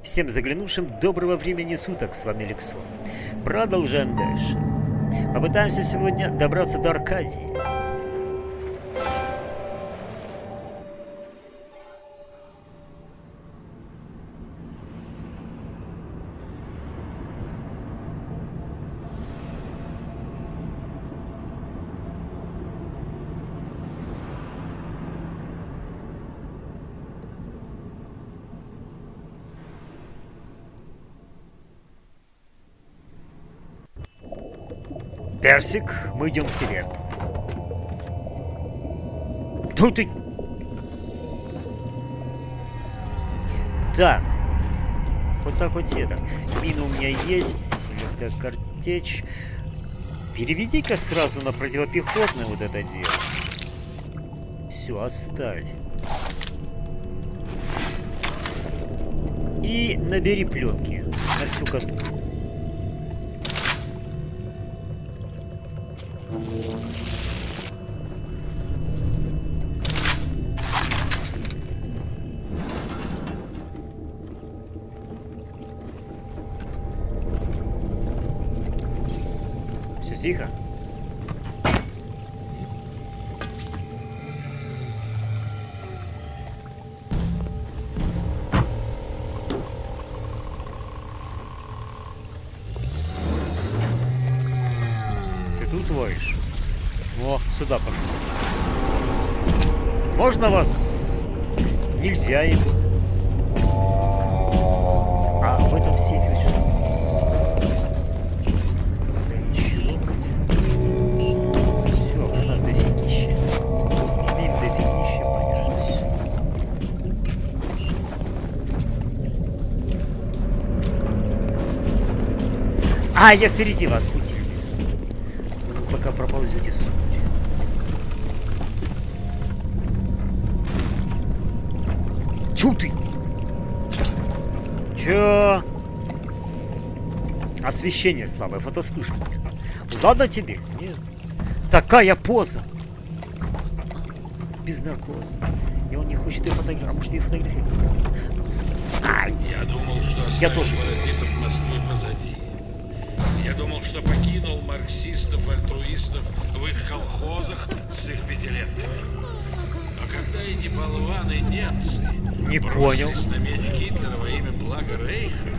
Всем заглянувшим доброго времени суток, с вами Лексо. Продолжаем дальше. Попытаемся сегодня добраться до Аркадии. Персик, мы идем к тебе. Тут ты... Так. Вот так вот это. Мина у меня есть. Это картечь. Переведи-ка сразу на противопехотное вот это дело. Все, оставь. И набери пленки на всю катушку. Все тихо. Ты тут воешь? О, сюда пошел. Можно вас? Нельзя его. А в этом сейфе что? Да ничего. Все, она дофигища. Мин дофигища, понятно. А, я впереди вас, утильный. Пока проползете сюда. Чё ты? Чё? Освещение слабое, фотоспышки. Ладно тебе? Нет. Такая поза. Без наркоза. И он не хочет ее фотографировать. А может, ее фотографировать? Я думал, что я тоже. паразитов Москвы позади. Я думал, что покинул марксистов, альтруистов в их колхозах с их пятилетками. Но когда эти болваны немцы не понял на меч Гитлера во имя блага Рейха,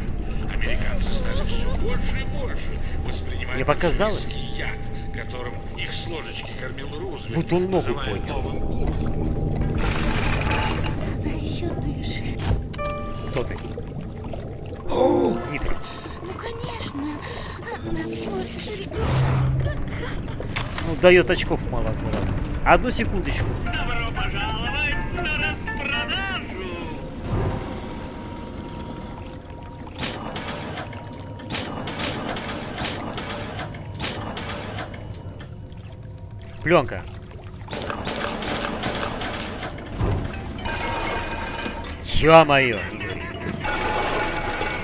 американцы стали все больше и больше воспринимать мне показалось, яд, которым их с ложечки кормил Рузвельт, будто он ногу поднял. Она еще дышит. Кто ты? О, Нитро. Ну конечно, она всего лишь ребенок. Ну, дает очков мало сразу. Одну секундочку. Добро пожаловать на распродажу! Пленка. Ё-моё.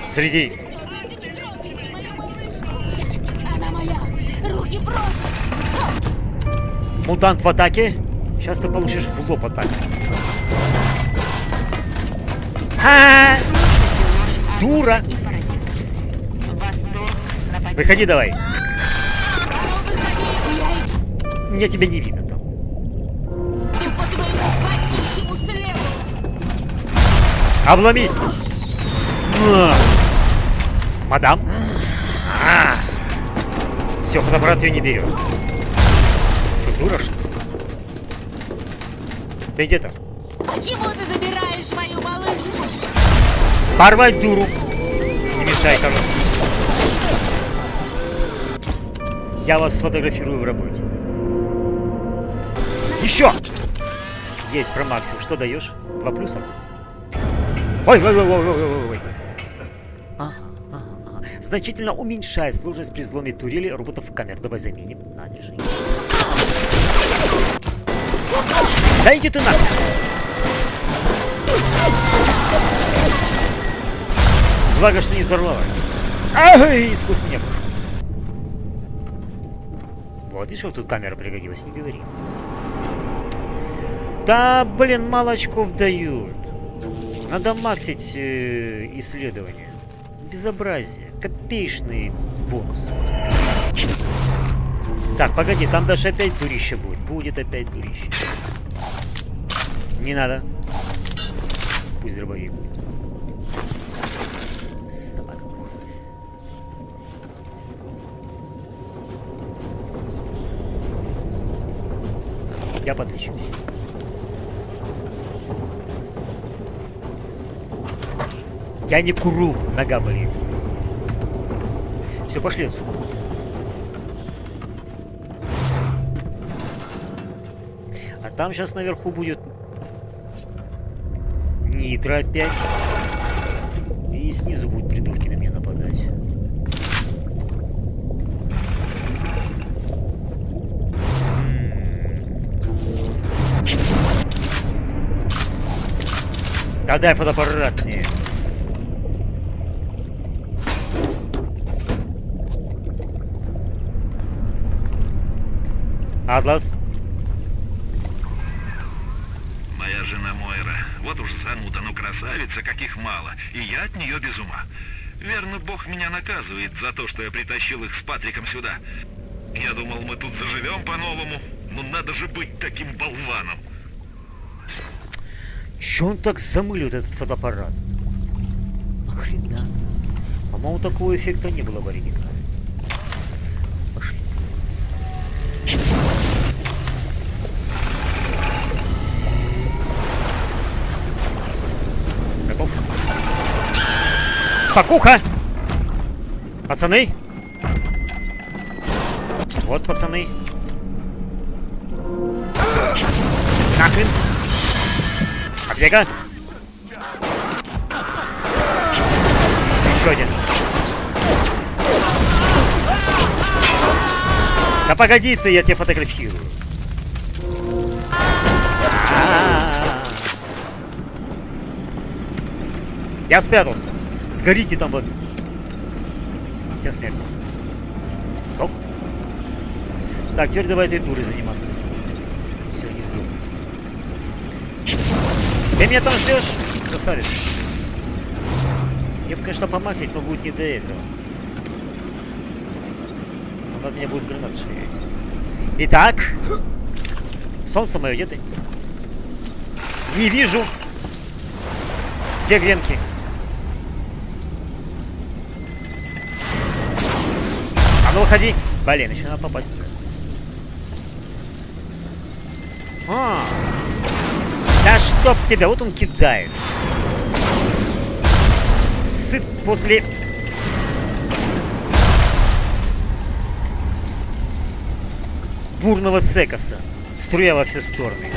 Среди. Она моя. Руки прочь. Мутант в атаке. Сейчас ты получишь в лоб атаку. Дура. Выходи давай. Меня тебя не видно там. Обломись. Мадам. Все, фотоаппарат ее не берет. Что, дура, что ли? Ты где-то? Почему ты забираешь мою малышку? Порвать дуру. Не мешай, кажется. Я вас сфотографирую в работе. Еще! Есть про максимум. Что даешь? 2 плюса? Ой. Ага. Значительно уменьшает сложность при взломе турели роботов-камер. Давай заменим. На, держи. Да иди ты нахуй! Благо, что не взорвалась. Ай, сквозь меня пошел. Вот, видишь, вот тут камера пригодилась, не говори. Да, блин, мало очков дают. Надо максить исследования. Безобразие. Копеечные бонусы. Так, погоди, там даже опять дурище будет. Будет опять дурище. Не надо. Пусть дробовик будет. Собака. Я подлечусь. Я не куру, нога болит. Все, пошли отсюда. А там сейчас наверху будет нитро опять. И снизу будут придурки на меня нападать. Да дай фотоаппарат мне. Атлас. Моя жена Мойра. Вот уж зануда, но красавица, каких мало. И я от нее без ума. Верно, Бог меня наказывает за то, что я притащил их с Патриком сюда. Я думал, мы тут заживем по-новому. Но надо же быть таким болваном. Чё он так замылил этот фотоаппарат? Охрена. По-моему, такого эффекта не было в оригинале. Пошли. Готов? Спокуха! Пацаны! Вот, пацаны. Нахрен! Побега! Еще один. Да погоди ты, я тебя фотографирую. Я спрятался. Сгорите там вот. Вся смерть. Стоп. Так, теперь давай этой дурой заниматься. Все, не сдох. Ты меня там ждешь, красавец? Я бы, конечно, помаксить, но будет не до этого. Надо меня будет гранаты швырять. Итак. Солнце мое, где ты? Не вижу. Где гренки? А ну выходи. Блин, еще надо попасть туда. Да чтоб тебя, вот он кидает. Сыт после... бурного секаса. Струя во все стороны.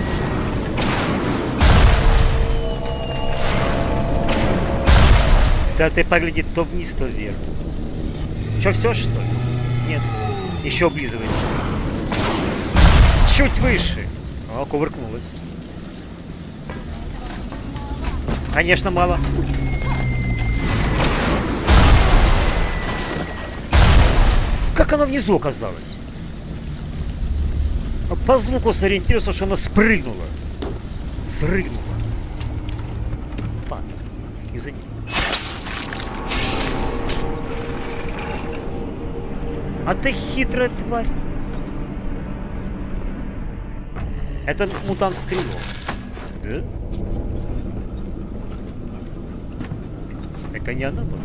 Да ты погляди то вниз, то вверх. Че, все что ли? Нет. Еще облизывается. Чуть выше. О, кувыркнулась. Конечно, мало. Как она внизу оказалась? По звуку сориентировался, что она спрыгнула. Срыгнула. Ладно, не за ним. А ты хитрая тварь. Это мутант-стрелок. Да? Это не она была.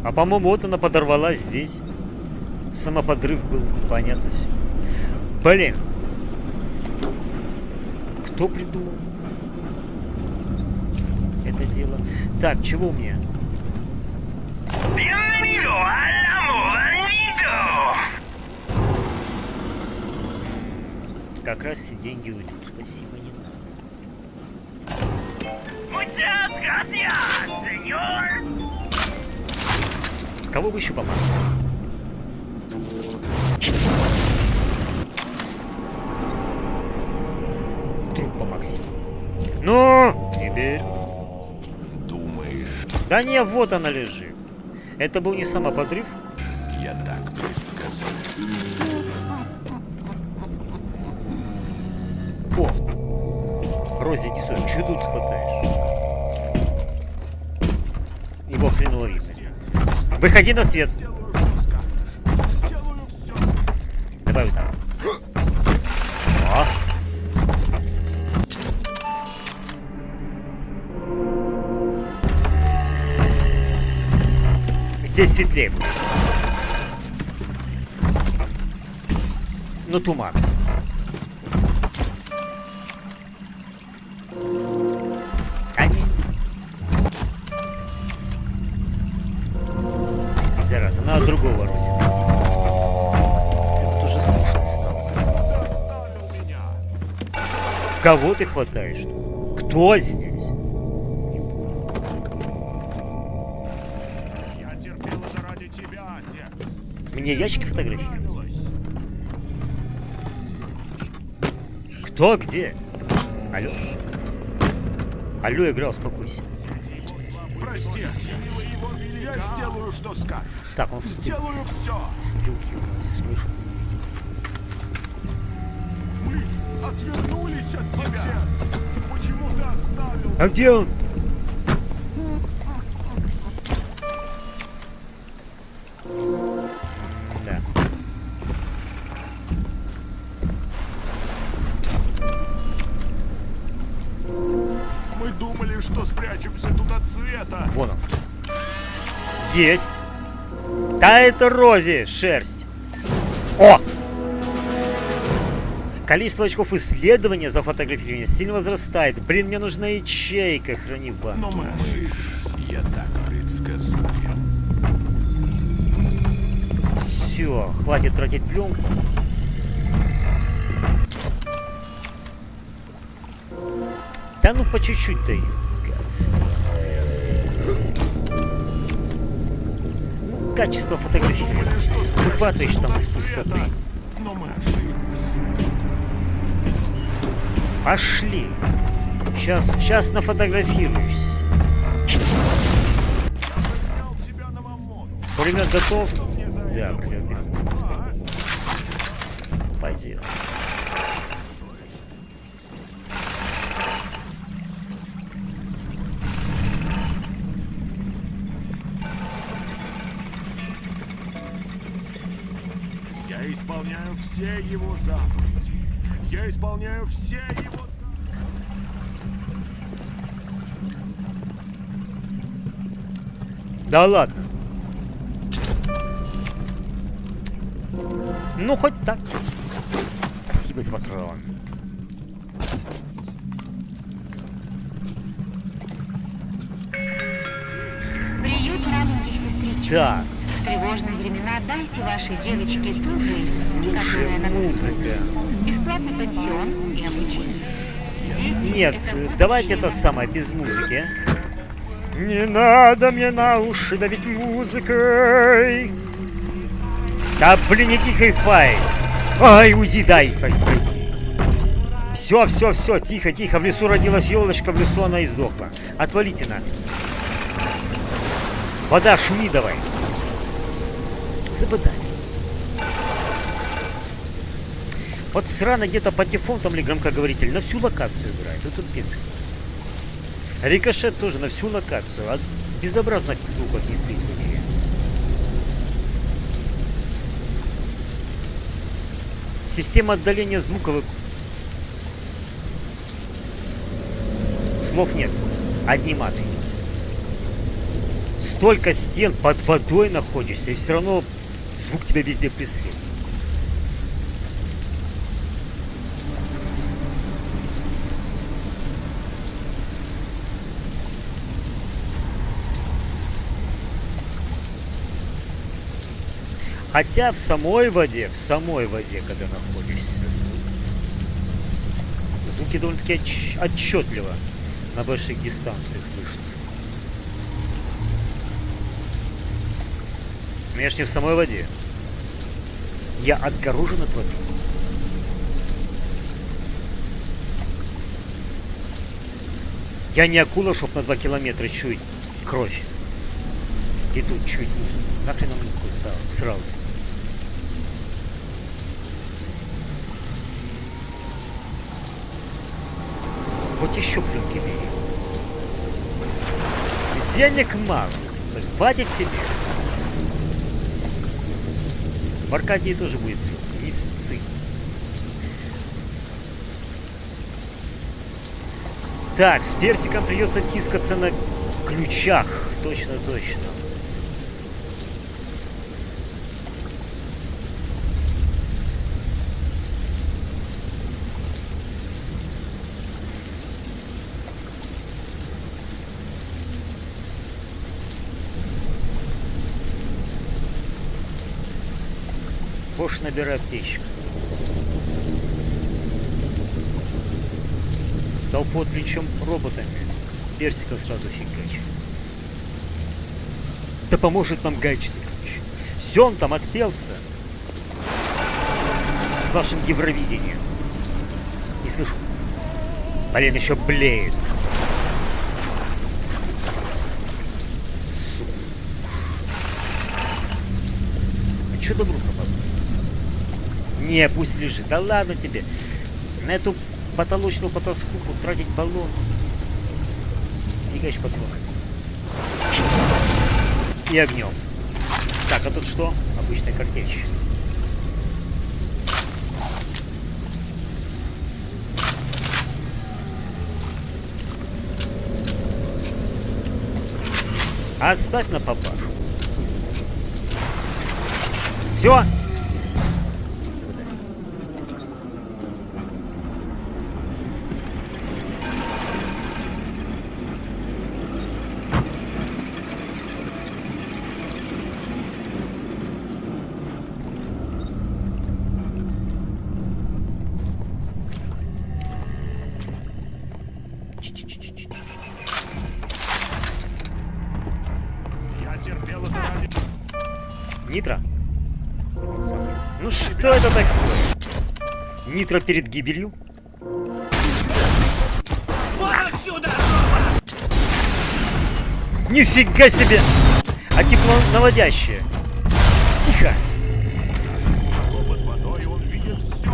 А по-моему, вот она подорвалась здесь. Самоподрыв был, понятно все. Блин. Кто придумал это дело? Так, чего у меня? Как раз все деньги уйдут. Спасибо, не надо. Кого бы еще помазать? Труп помаксим. Ну, теперь. Думаешь, Да не, вот она лежит. Это был не самоподрыв? я так предсказал. О! Рози, иди сюда. Чего тут хватаешь? Его хреново видно. Выходи на свет. Давай вот так. О. Здесь светлее будет. Ну, туман. Зараза, надо другого Рози найти. Этот уже скучно стал. Кого ты хватаешь? Кто здесь? Я терпел это ради тебя, отец. Мне ящики фотографируют. Кто где? Алло? Алло, игра, успокойся. Прости, я сделаю, что скажешь. Так, он Сделаю все. стрелки у нас здесь слышал. Мы отвернулись от тебя. Почему ты оставил? А где он? Да. Мы думали, что спрячемся тут от света. Вон он. Есть. Да, это Рози, шерсть. О! Количество очков исследования за фотографирование сильно возрастает. Блин, мне нужна ячейка, храни в банке. Но мы Я так предсказуем. Все, хватит тратить пленку. Да ну по чуть-чуть дай. Качество фотографирования. Выхватываешь там из пустоты. Но мы ошиблись. Пошли. Сейчас нафотографируюсь. Взял тебя на мамону. Пулемет готов? Да, пулемет. Пойдем. Я исполняю все его заповеди. Я исполняю все его заповеди. Да ладно. Ну, хоть так. Спасибо за патрон. Приют маленьких сестричек. Так, В тревожные времена дайте вашей девочке ту жизнь, которая слушай, она музыка. бесплатный пансион и обучение. Дети Нет, это давайте это будущее. самое, без музыки. Не надо мне на уши давить музыкой. Да блин, не хай-фай. Ай, уйди, дай пойти. Все, тихо. В лесу родилась елочка, в лесу она и сдохла. Отвалите на. Вода, шуми давай. Забыдай. Вот срано где-то патефон там или громкоговоритель на всю локацию играет. Это тупец. Рикошет тоже на всю локацию. А безобразно к звуку отнеслись в игре. Система отдаления звука. Слов нет. Одни маты. Столько стен, под водой находишься, и все равно звук тебя везде преследует. Хотя в самой воде, когда находишься, звуки довольно-таки отчетливо на больших дистанциях слышно. Но я ж не в самой воде. Я отгорожен от воды. Я не акула, чтоб на 2 километра чуять кровь. И тут чуять музыку. Нахрен нам такой сралость. Вот еще пленки бери. Денег мало. Да хватит тебе. В Аркадии тоже будет висцы. Так, с персиком придется тискаться на ключах. Точно, точно. Бош набирает печку. Толпу отвлечем роботами. Персика сразу фигач. Да поможет нам гаечный ключ. Все, он там отпелся. С вашим евровидением. Не слышу. Блин, еще блеет. Сука. А че добру пропало? Не, пусть лежит. Да ладно тебе. На эту потолочную потаскуху тратить баллон. Фигач подмогает. И огнем. Так, а тут что? Обычная картечь. Оставь на папашу. Все. Я терпел это ради... Нитро? Ну что это такое? Нитро перед гибелью? Нифига себе! А теплонаводящее. Тихо! Под водой он видит все.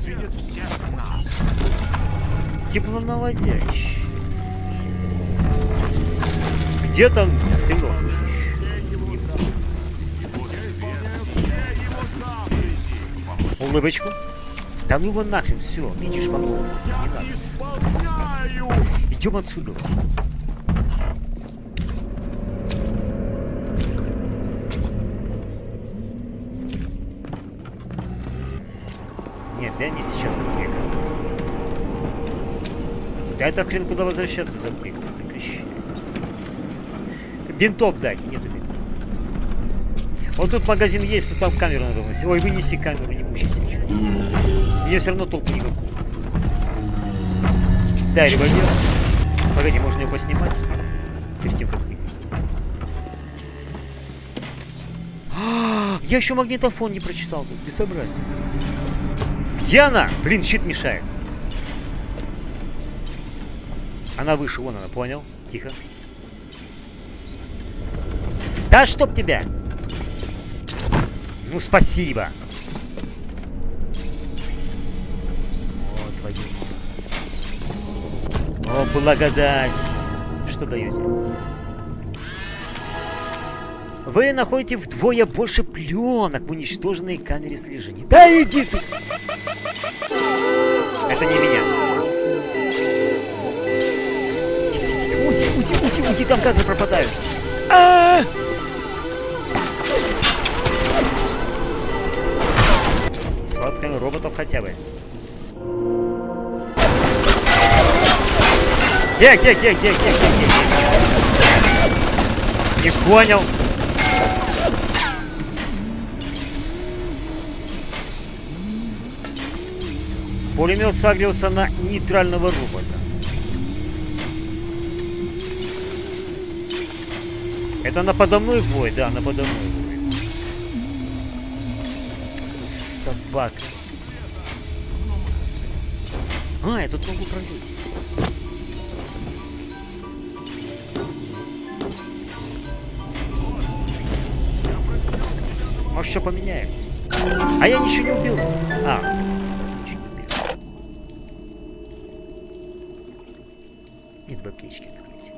Видит всех нас. Теплонаводящее. Где там стрелок? Улыбочку. Да ну его нахрен, все, видишь, по-моему. Не надо. Исполняю. Идем отсюда. Нет, дай мне сейчас аптека. Да это хрен куда возвращаться за аптекой. Прекращай. Бинтов дайте, нету бинтов. Вот тут магазин есть, тут там камеру надо выносить. Ой, вынеси камеру, не мучайся, ничего. С нее все равно толку никакого. Дай револьвер. Погоди, можно его поснимать перед тем, как вынести. Я еще магнитофон не прочитал тут, безобразие. Где она? Блин, щит мешает. Она выше, вон она, понял? Тихо. Да чтоб тебя! Ну спасибо! О, твою мать. О, благодать! Что даете? Вы находите вдвое больше пленок в уничтоженной камере слежения. Да иди ты! Это не меня. Тихо-тихо-тихо. Уйди, там кадры пропадают. А-а-а! Схватками роботов хотя бы. Где? Не понял. Пулемет согрелся на нейтрального робота. Это на подо мной вой, да, на подо мной вой. Собака. А, я тут могу пролезть. Может, что поменяем? А я ничего не убил. А, ничего не убил. Нет бы аптечки открыть.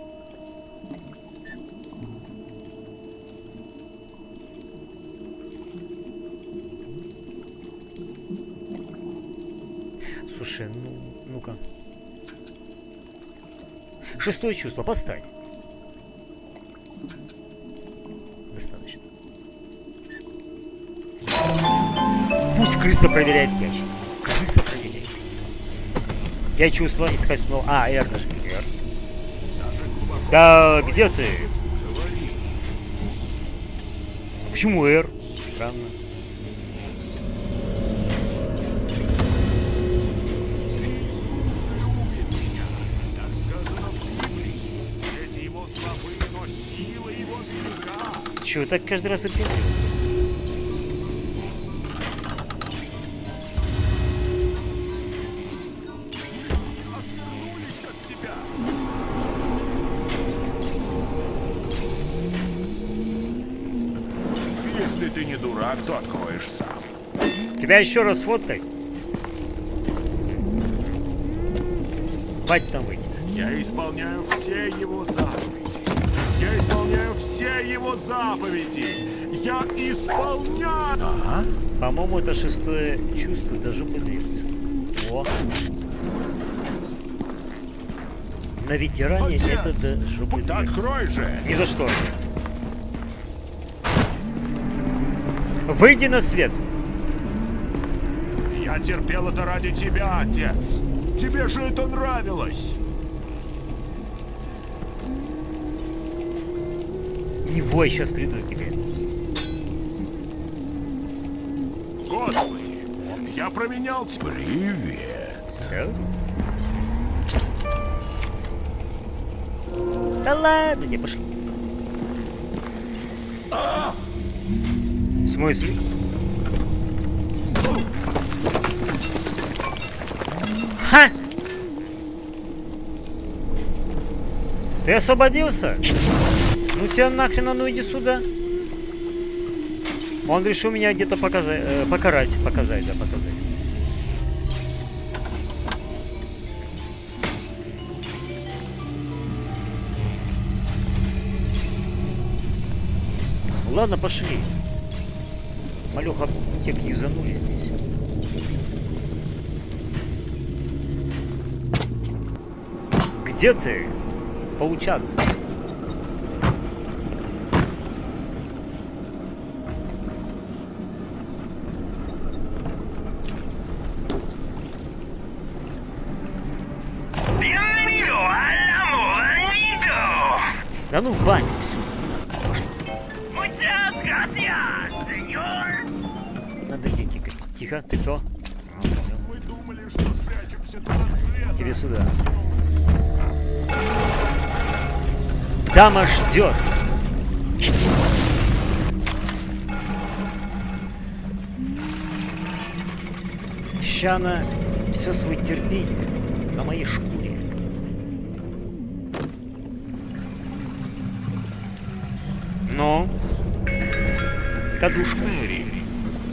Слушай, ну-ка. Шестое чувство, поставь. Достаточно. Пусть крыса проверяет ящик. Крыса проверяет. Я чувство искать снова. А, R нажми. R. Да, где ты? Почему R? Странно. Чего так каждый раз упендривается? Если ты не дурак, то откроешь сам. Тебя еще раз сфоткай. Хватит там выйти. Я исполняю все его заповеди. Я исполняю все его заповеди. Я исполняю. Ага. По-моему, это шестое чувство даже умудрится. О. На ветеране Отец, это даже умудрится. Открой же. Ни за что. Выйди на свет. Я терпел это ради тебя, отец. Тебе же это нравилось. Не вой, сейчас приду к тебе. Господи, я променял тебя. Привет. Все? Да ладно, тебе пошли. В смысле? Ха! Ты освободился? Ну тебя нахрен, а ну иди сюда. Он решил меня где-то показать, показать, да, показать. Ладно, пошли. Малёха, те юзанули здесь. Где ты? Поучаться. Да ну в баню, все. Пошли. Надо деньги. Тихо, ты кто? Мы думали, что спрячемся тут от света. Тебе сюда. Дама ждет. Щана все свое терпение на моей шкуре. Ну? Кадушка. Мэри,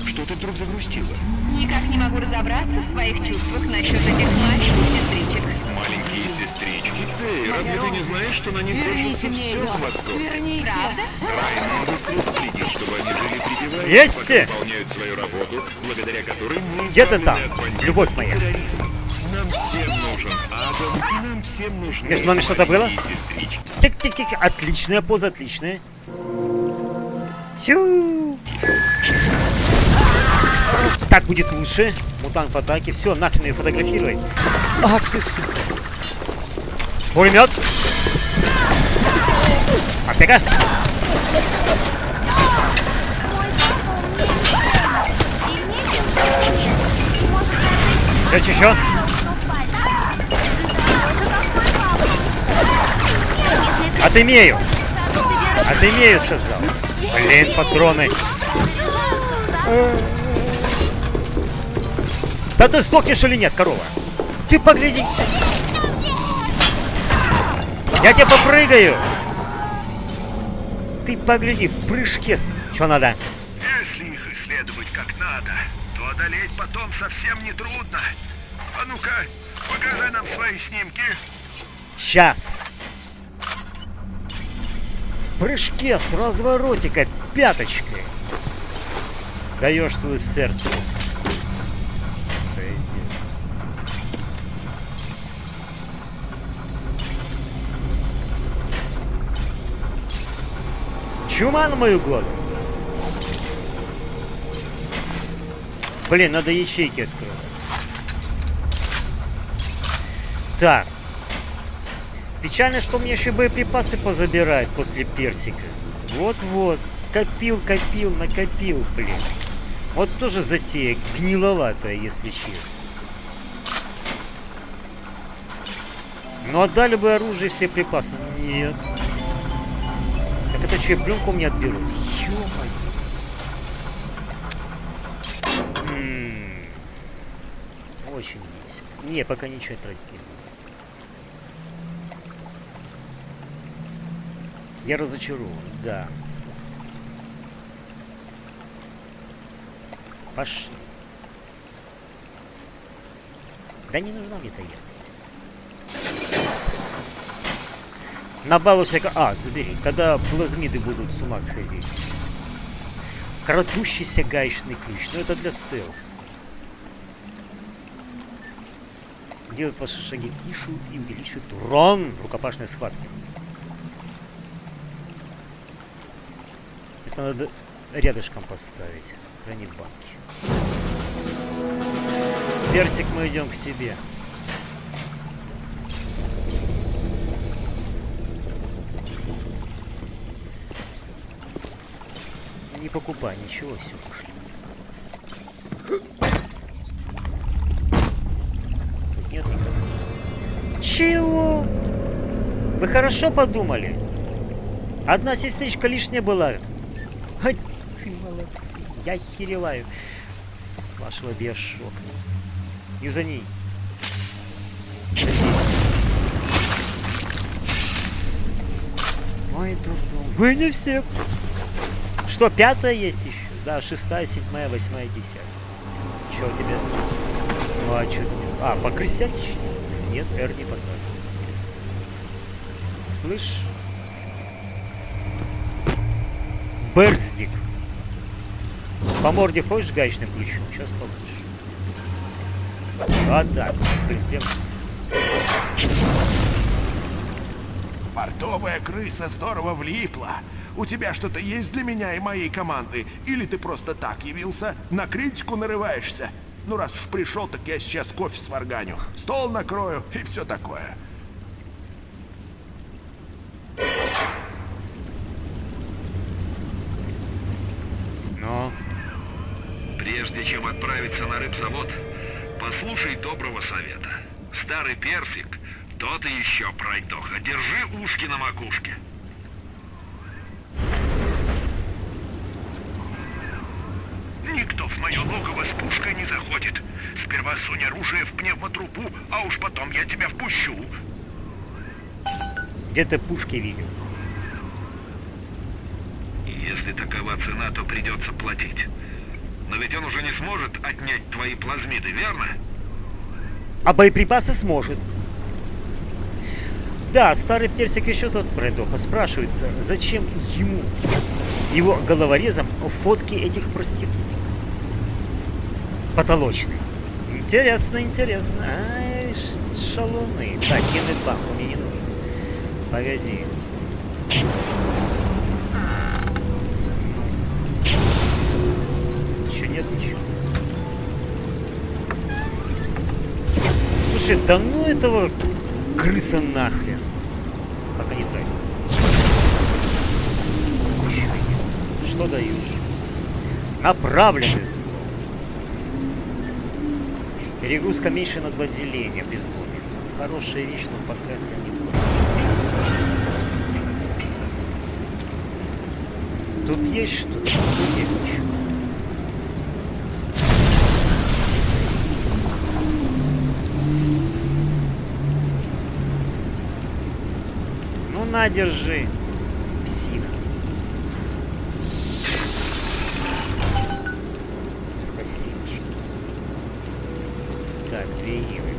что ты вдруг загрустила? Никак не могу разобраться в своих чувствах насчет этих маленьких сестричек. Маленькие сестрички. Эй, разве ты не знаешь, что на них держится все хвостов? Правда? Раймонд строго следит, чтобы они жили припеваючи, Есть! пока выполняют свою работу, благодаря которой мы Где ты там, избавлены от бандитов любовь и моя? террористов. Нам всем нужен Адам, и нам всем нужны Между нами что-то было? маленькие сестрички. Тик-тик-тик. Отличная поза, отличная. Тю. Так будет лучше. Мутант в атаке. Все, нахрен ее фотографировать. Ах ты, сука. Пулемет. Аптека. Еще. Отымею, сказал. Блин, патроны. Да ты сдохнешь или нет, корова? Ты погляди. Я тебе попрыгаю. Ты погляди, в прыжке. Что надо? Если их исследовать как надо, то одолеть потом совсем не трудно. А ну-ка, покажи нам свои снимки. Сейчас. В прыжке с разворотика пяточкой. Даешь свое сердце. Сойди. Чума на мою голову. Блин, надо ячейки открывать. Так. Печально, что мне еще боеприпасы позабирают после персика. Вот-вот. Копил, накопил, блин. Вот тоже затея гниловатая, если честно. Ну отдали бы оружие и все припасы. Нет. Так это что, пленку мне отберут? Ё-моё. Очень весело. Не, пока ничего тратить не буду. Я разочарован, да. Пошли. Да не нужна мне эта ярость. На балу всяко... А, забери. Когда плазмиды будут с ума сходить. Крадущийся гаечный ключ. Но это для стелса. Делают ваши шаги тише и увеличивают урон в рукопашной схватке. Это надо рядышком поставить. Храни банки. Персик, мы идем к тебе. Не покупай ничего, все, пошли. Тут нет никого. Чего? Вы хорошо подумали? Одна сестричка лишняя была. Ай, ты молодцы. Я охереваю с вашего BioShock. Юзани. Ой, дурдом. Вы не все. Что, 5-я есть еще? Да, 6-я, 7-я, 8-я, 10-я. Че у тебя? Ну, а что? А, покрысятичь? Нет, R не покажет. Слышь? Берздик. По морде хочешь гаечным ключом? Сейчас получишь. А так, блин, прям... Портовая крыса здорово влипла. У тебя что-то есть для меня и моей команды? Или ты просто так явился? На критику нарываешься? Ну, раз уж пришел, так я сейчас кофе сварганю. Стол накрою и все такое. Но... Прежде чем отправиться на рыбзавод, послушай доброго совета. Старый персик, тот и еще пройдоха. Держи ушки на макушке. Никто в мое логово с пушкой не заходит. Сперва сунь оружие в пневмотрубу, а уж потом я тебя впущу. Где ты пушки видел? Если такова цена, то придется платить. Но ведь он уже не сможет отнять твои плазмиды, верно? А боеприпасы сможет. Да, старый персик еще тот пройдоха. Спрашивается, зачем ему, его головорезам, фотки этих проституток? Потолочные. Интересно, интересно. Ай, шалуны. Так, генный банк мне не нужен. Погоди. Че, нет ничего? Слушай, да ну этого крыса нахрен. Пока не так. Еще нет. Что даешь? Направленный слой. Перегрузка меньше на 2 деления без номера. Хорошая вещь, но пока не будет. Тут есть что-то? Тут нет ничего. Ну на, держи. Псина. Спасибо. Так, 2 евро.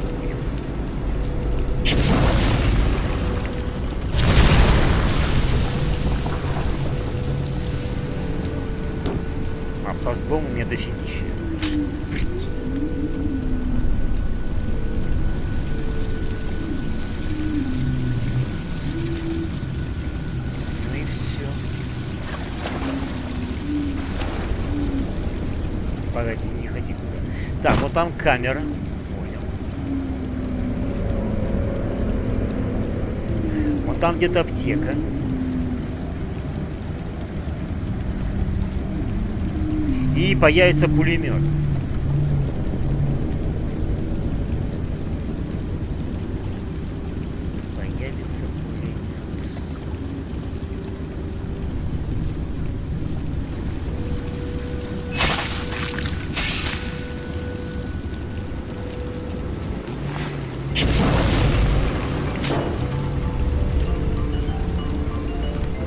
Автосдом у меня дофигища. Ну и все. Погоди, не ходи туда. Так, вот там камера. Понял. Вот там где-то аптека. И появится пулемет. Появится пулемет.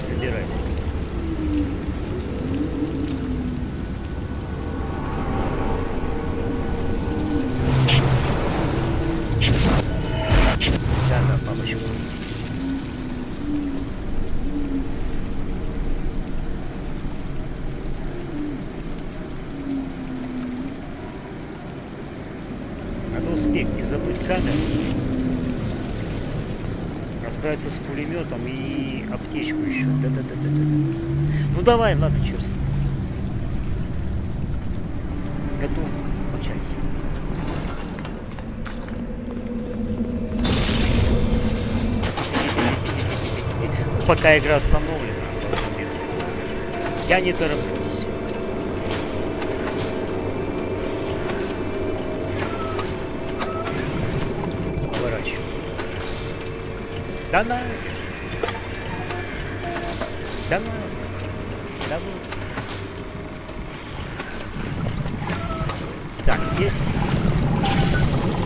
Забирай. Да, папочку. Надо успеть не забыть камеру. Расправиться с пулеметом и аптечку еще. Да-да-да-да-да. Ну давай, ладно, черт с ним. Готов. Общайся. Пока игра остановлена, я не тороплюсь. Поворачиваю. Да на. Да на. Да ну. Так, есть.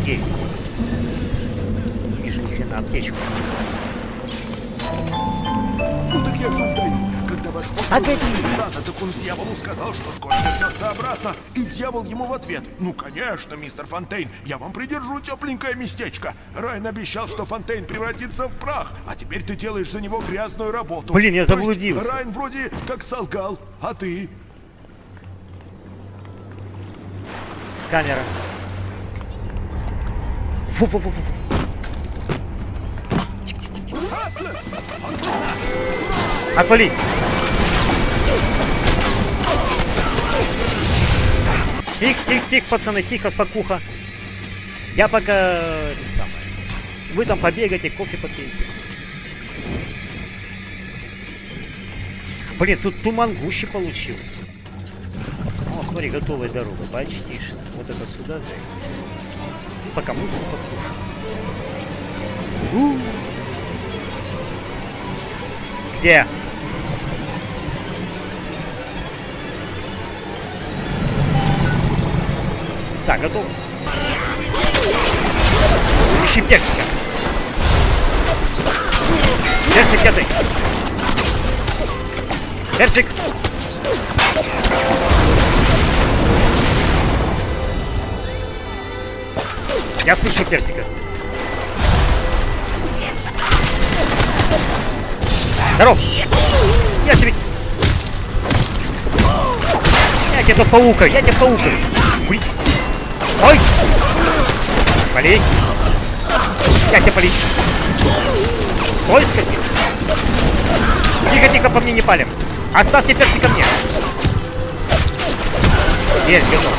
Есть. Не вижу ни хрена аптечку. Ну так я зуб даю. Когда ваш босс Погоди. вышел из сада, так он дьяволу сказал, что скоро вернется обратно. И дьявол ему в ответ: ну конечно, мистер Фонтейн, я вам придержу тепленькое местечко. Райан обещал, что Фонтейн превратится в прах, а теперь ты делаешь за него грязную работу. Блин, я То есть заблудился. Райан вроде как солгал, а ты? Камера. Фу-фу-фу-фу. Отвали! Тихо, тихо, тихо, пацаны, тихо, спокуха. Я пока... самое. Вы там побегайте, кофе попейте. Блин, тут туман гуще получился. О, смотри, готовая дорога, почти что. Вот это сюда, да. Пока музыку послушаем. Где? Так, готов. Ищи персика. Персик, где ты? Персик. Я слышу персика. Здоров! Я тебе... Я тебя паукаю, я тебя паукаю. Уй. Стой! Полей! Я тебя полечу. Стой, скотина! Тихо-тихо, по мне не палим. Оставьте персика мне. Есть, готов.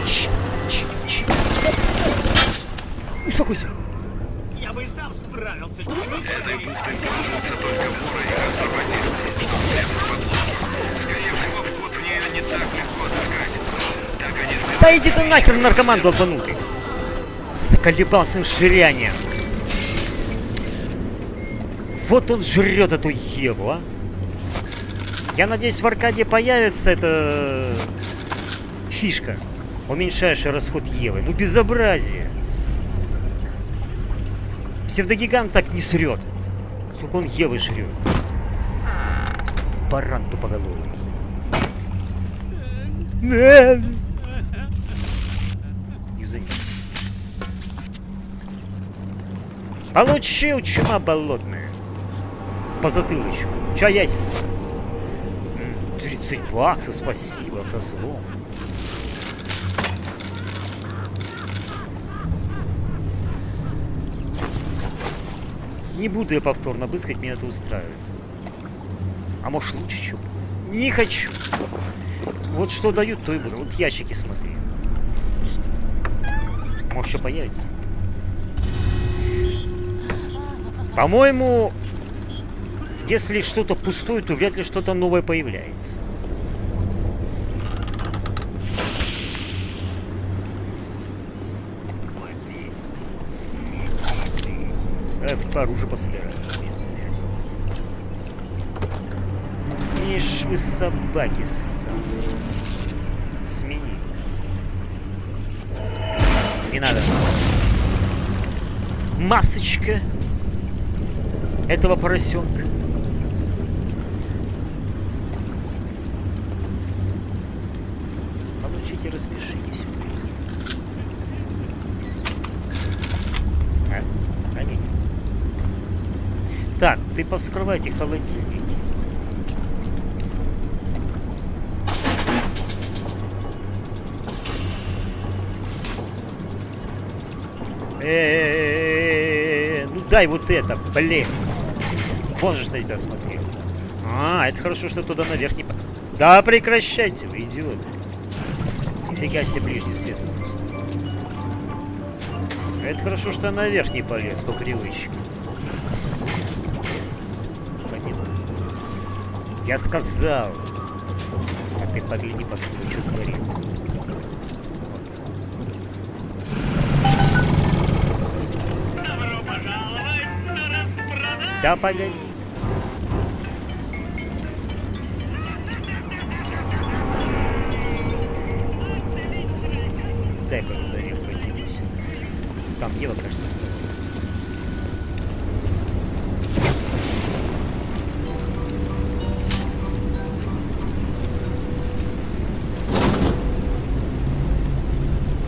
Ч. Успокойся. Я бы и сам справился. Этой бухтой пользуются только воры и контрабандисты. Скорее всего, вход в нее не так легко отыскать. Так они сделали. Да иди ты нахер, наркоман долбанутый. Заколебал своим ширянием. Вот он жрет эту Еву, а. Я надеюсь, в аркаде появится эта фишка, уменьшающая расход Евы. Ну безобразие. Псевдогигант так не срет. Сколько он Евы жрет. Баран тупоголовый. Юзани. Получил, чума болотная. По затылочку. Чё есть? 30 баксов, спасибо, автослом. Не буду я повторно обыскать, меня это устраивает. А может лучше, чем? Не хочу. Вот что дают, то и буду. Вот ящики смотри. Может, что появится. По-моему, если что-то пустое, то вряд ли что-то новое появляется. По оружию пособираю. Ишь вы собаки сам. Смени. Не надо. Масочка этого поросенка. Получите, распишитесь. Аминь. Так, ты повскрывайте холодильник. Ну дай вот это, блин. Вон же на тебя смотрел. А, это хорошо, что туда наверх не... Да прекращайте вы, идиоты. Нифига себе ближний свет. Это хорошо, что я наверх не полез по привычке. Я сказал. А ты погляди, посмотри, что творит. Да погоди. Дай-ка наверх поднимусь. Там Ева, кажется, осталось.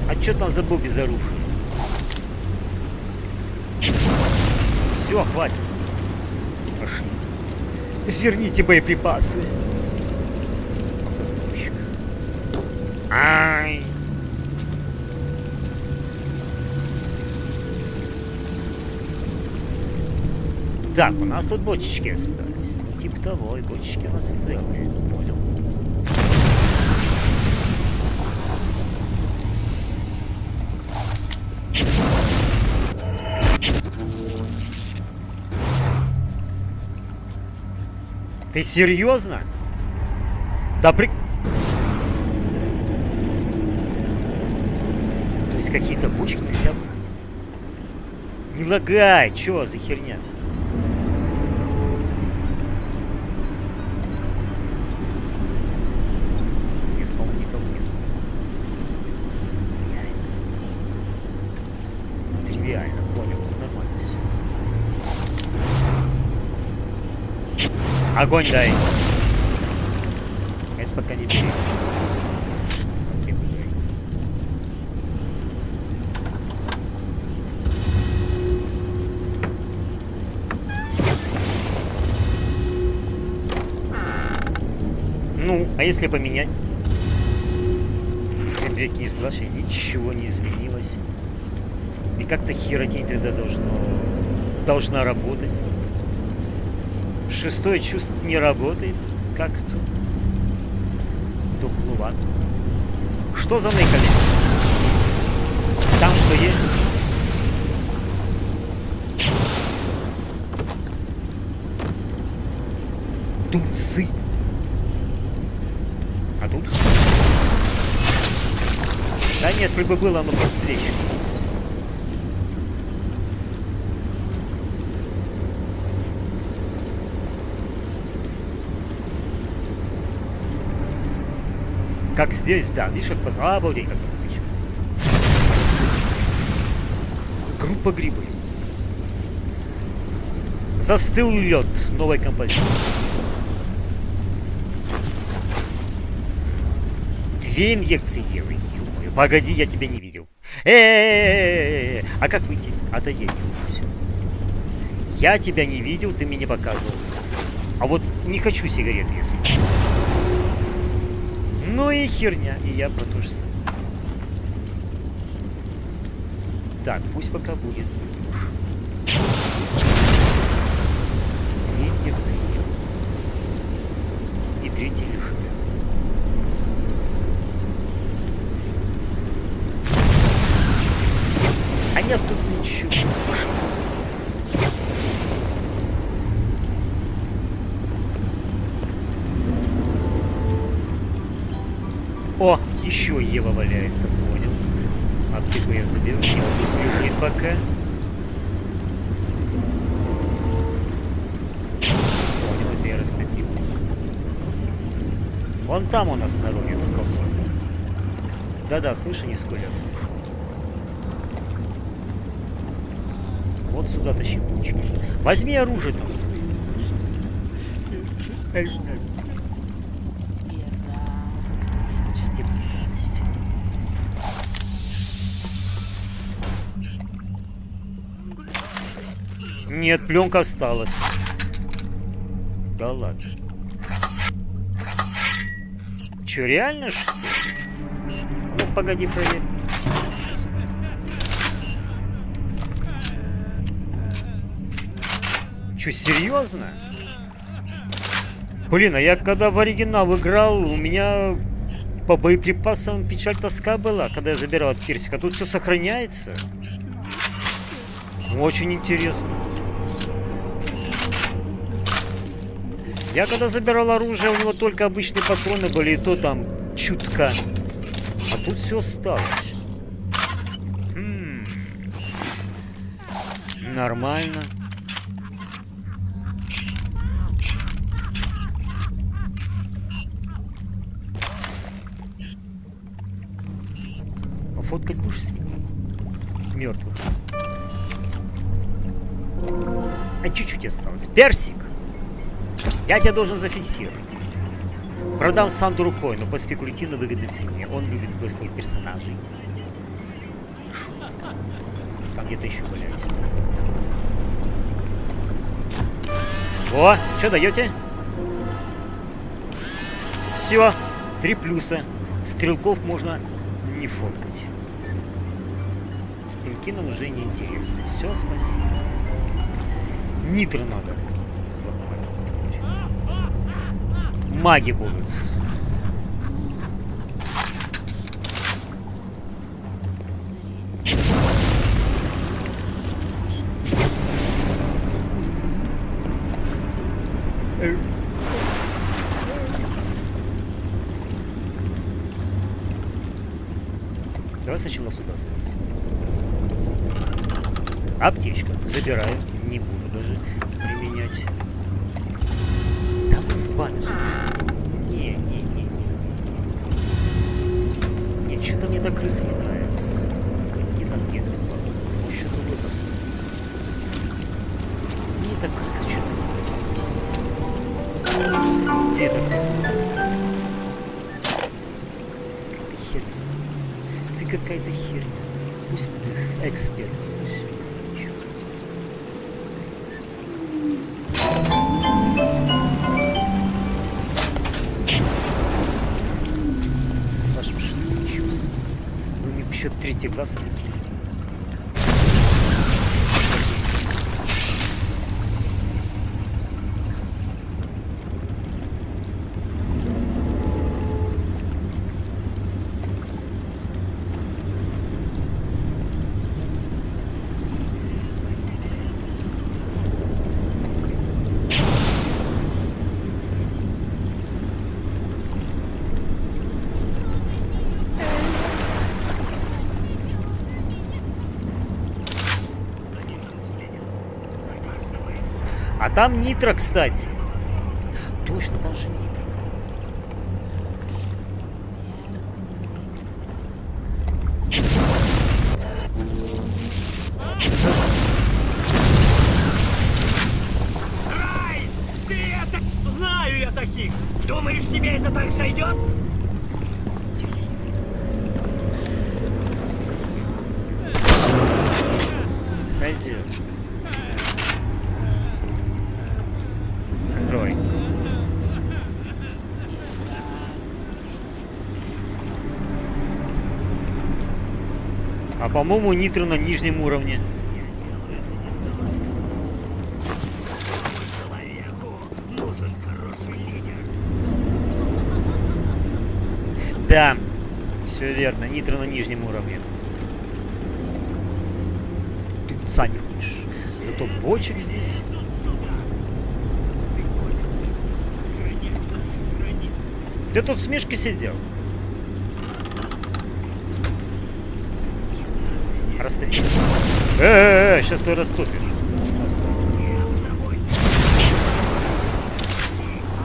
А чё там забыл без оружия? Все, хватит. Пошли. Верните боеприпасы. Заставщик. Ай. Так, у нас тут бочечки остались. Ну, типа того, и бочечки у нас целые. Понял. Ты серьезно? Да при... То есть какие-то бочки нельзя брать? Не лагай, чё за херня? Нет, по-моему, никого нет. Тривиально, понял, нормально все. Огонь дай. Это пока не бери. Ну, а если поменять? Опять не слышишь, ничего не изменилось. И как-то херотень тогда должна работать. Шестое чувство не работает. Как-то духловато. Что за ныкали? Там что есть? Тунцы. А тут? Да не, если бы было, оно подсвечивалось. Как здесь, да, видишь, как обалдеть, как подсвечивается. Группа грибы. Застыл лед новой композиции. 2 инъекции Евы. Ё-моё, погоди, я тебя не видел. А как выйти? А то я не все. Я тебя не видел, ты мне не показывал. А вот не хочу сигареты, если. Ну и херня, и я про то же самое. Так, пусть пока будет. 2 инъекции. И 3 лежит. О, еще Ева валяется, понял. Аптеку я заберу, пусть лежит пока. Понял, это я растопил. Вон там у нас народец спокойно. Да-да, слышу, не скоро слышу. Вот сюда тащи пучки. Возьми оружие там свое. Степенность. Нет, пленка осталась. Да ладно. Че, реально что ли? Ну, погоди, проверь. Че, серьезно? Блин, а я когда в оригинал играл, у меня по боеприпасам печаль тоска была, когда я забирал от персика. Тут все сохраняется. Очень интересно. Я когда забирал оружие, у него только обычные патроны были, и то там чутка. А тут все осталось. Нормально. А фоткать будешь с ним? Мертвых. А чуть-чуть осталось. Персик! Я тебя должен зафиксировать. Продам Сандру рукой, но по спекулятивно выгодной цене. Он любит квестовых персонажей. Там где-то еще валяюсь. О, что даете? Все, 3 плюса. Стрелков можно не фоткать. Стрелки нам уже не интересны. Все, спасибо. Нитро надо взломать теперь. Маги будут. Давай сначала сюда залезем. Аптечка. Забираю. Не буду даже применять. Да ну в баню, слушай. Не. Нет, что-то мне так крыса не нравится. Где там гены? Еще другой поставил. Мне так крыса что-то не нравится. Где эта крыса не нравится? Какая-то херня. Ты какая-то херня. Пусть будет эксперт. С вашим шестым чувством. Вы мне еще 3-й глаз влетели. А там нитро, кстати. Точно, там же нитро. Рай! Ты это... Знаю я таких! Думаешь, тебе это так сойдет? Сойдет. Открой. А по-моему, нитро на нижнем уровне. Да, все верно, нитро на нижнем уровне. Ты сами хочешь. Зато бочек здесь. Ты тут в смешке сидел? Расстреляй. Сейчас ты растопишь.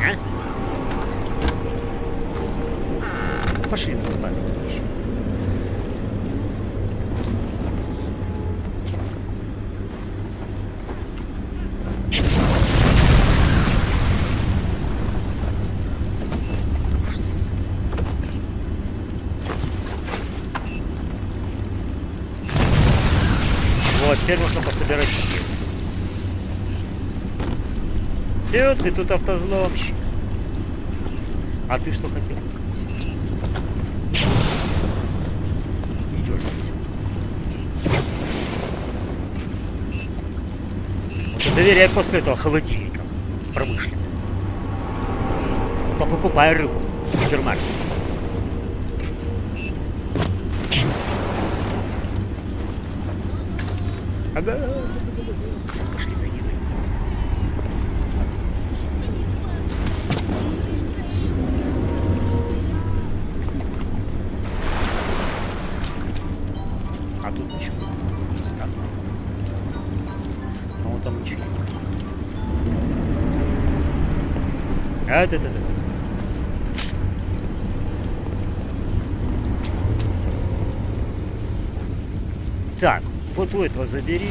А? Пошли на память еще. Ужас. Вот, теперь можно пособирать еду. Тё, ты тут автозломщик. А ты что хотел? Не дёргайся. Вот и доверяй после этого холодильникам промышленным. Покупай рыбу в супермаркете. Ага. Пошли за едой. А тут ничего. Да. А вот там ничего. Да. Так, вот у этого забери.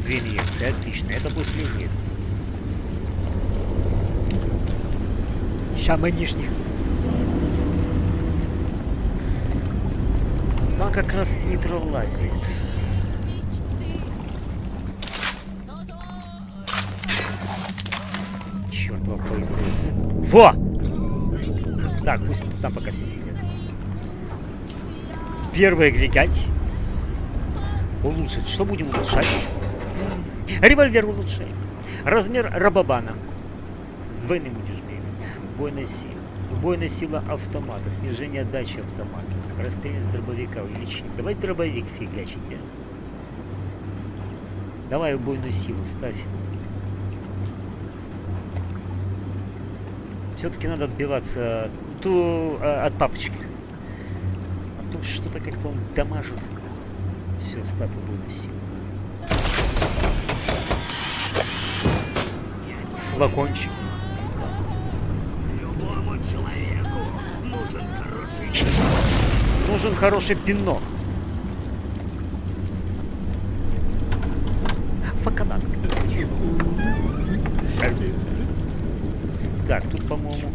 2 инъекции, отлично, это пусть лежит. Ща мы нижних. Там как раз нитро лазит. Чёртова появилась. Во! Так, пусть там пока все сидят. Первый агрегат. Улучшить. Что будем улучшать? Револьвер улучшаем. Размер рабабана. С двойным удержанием. Убойная сила автомата. Снижение отдачи автомата. Скорострельность дробовика увеличить. Давай дробовик фигачить. А? Давай убойную силу ставь. Все-таки надо отбиваться от папочки. А то что-то как-то он дамажит. Все, ставь убойную силу. Флакончик. Любому человеку нужен хороший пинок. Факанат. Так, тут, по-моему,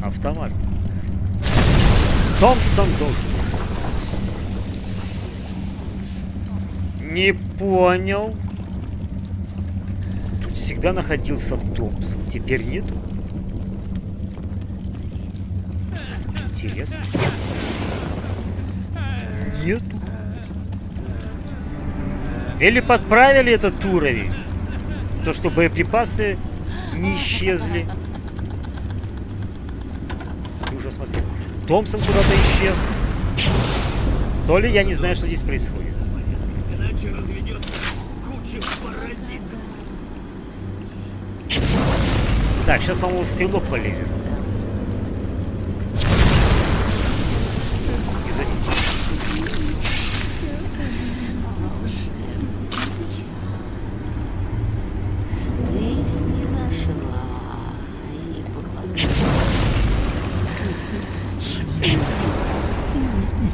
автомат. Томпсон должен. Не понял. Тут всегда находился Томпсон. Теперь нету. Интересно. Нету. Или подправили этот уровень. То, что боеприпасы не исчезли. Ты уже смотри. Томпсон куда-то исчез. То ли я не знаю, что здесь происходит. Иначе разведется куча паразитов. Так, сейчас, по-моему, стрелок полезет.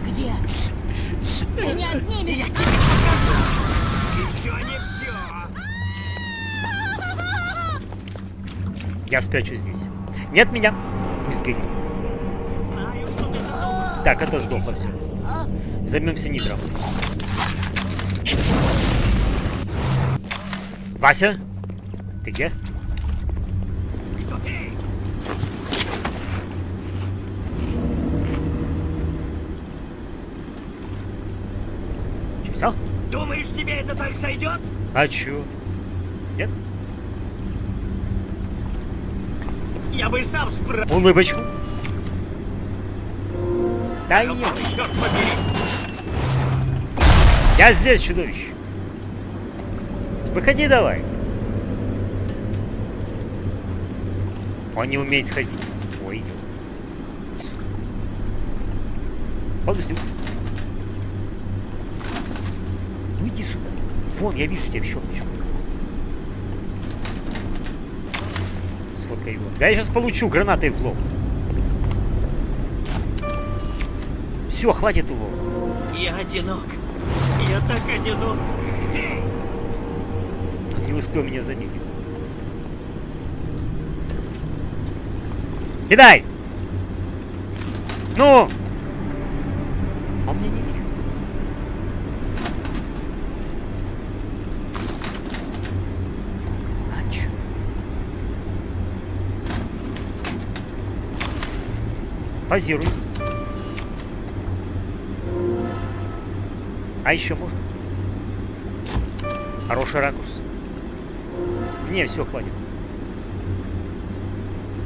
Где? Ты не отнимешь! Еще не все. Я спрячу здесь. Нет меня. Пусть горит. Знаю, что ты задумал. Так, это сдохло все. Займемся нитром. Вася? Ты где? Что ты? Че, все? Думаешь, тебе это так сойдет? А чё? Нет? Я бы сам справился. Улыбочку. Да нет. Черт побери. Я здесь, чудовище. Выходи давай. Он не умеет ходить. Ой, идет. Подожди. Ну иди сюда. Вон, я вижу тебя в щелочку. Сфоткай его. Да я сейчас получу гранатой в лоб. Все, хватит его. Я одинок. Я так одинок. Он не успел меня заметить. Кидай! Ну! Он меня не видит. А чё? Позируй. А еще можно? Хороший ракурс. Не, все, хватит.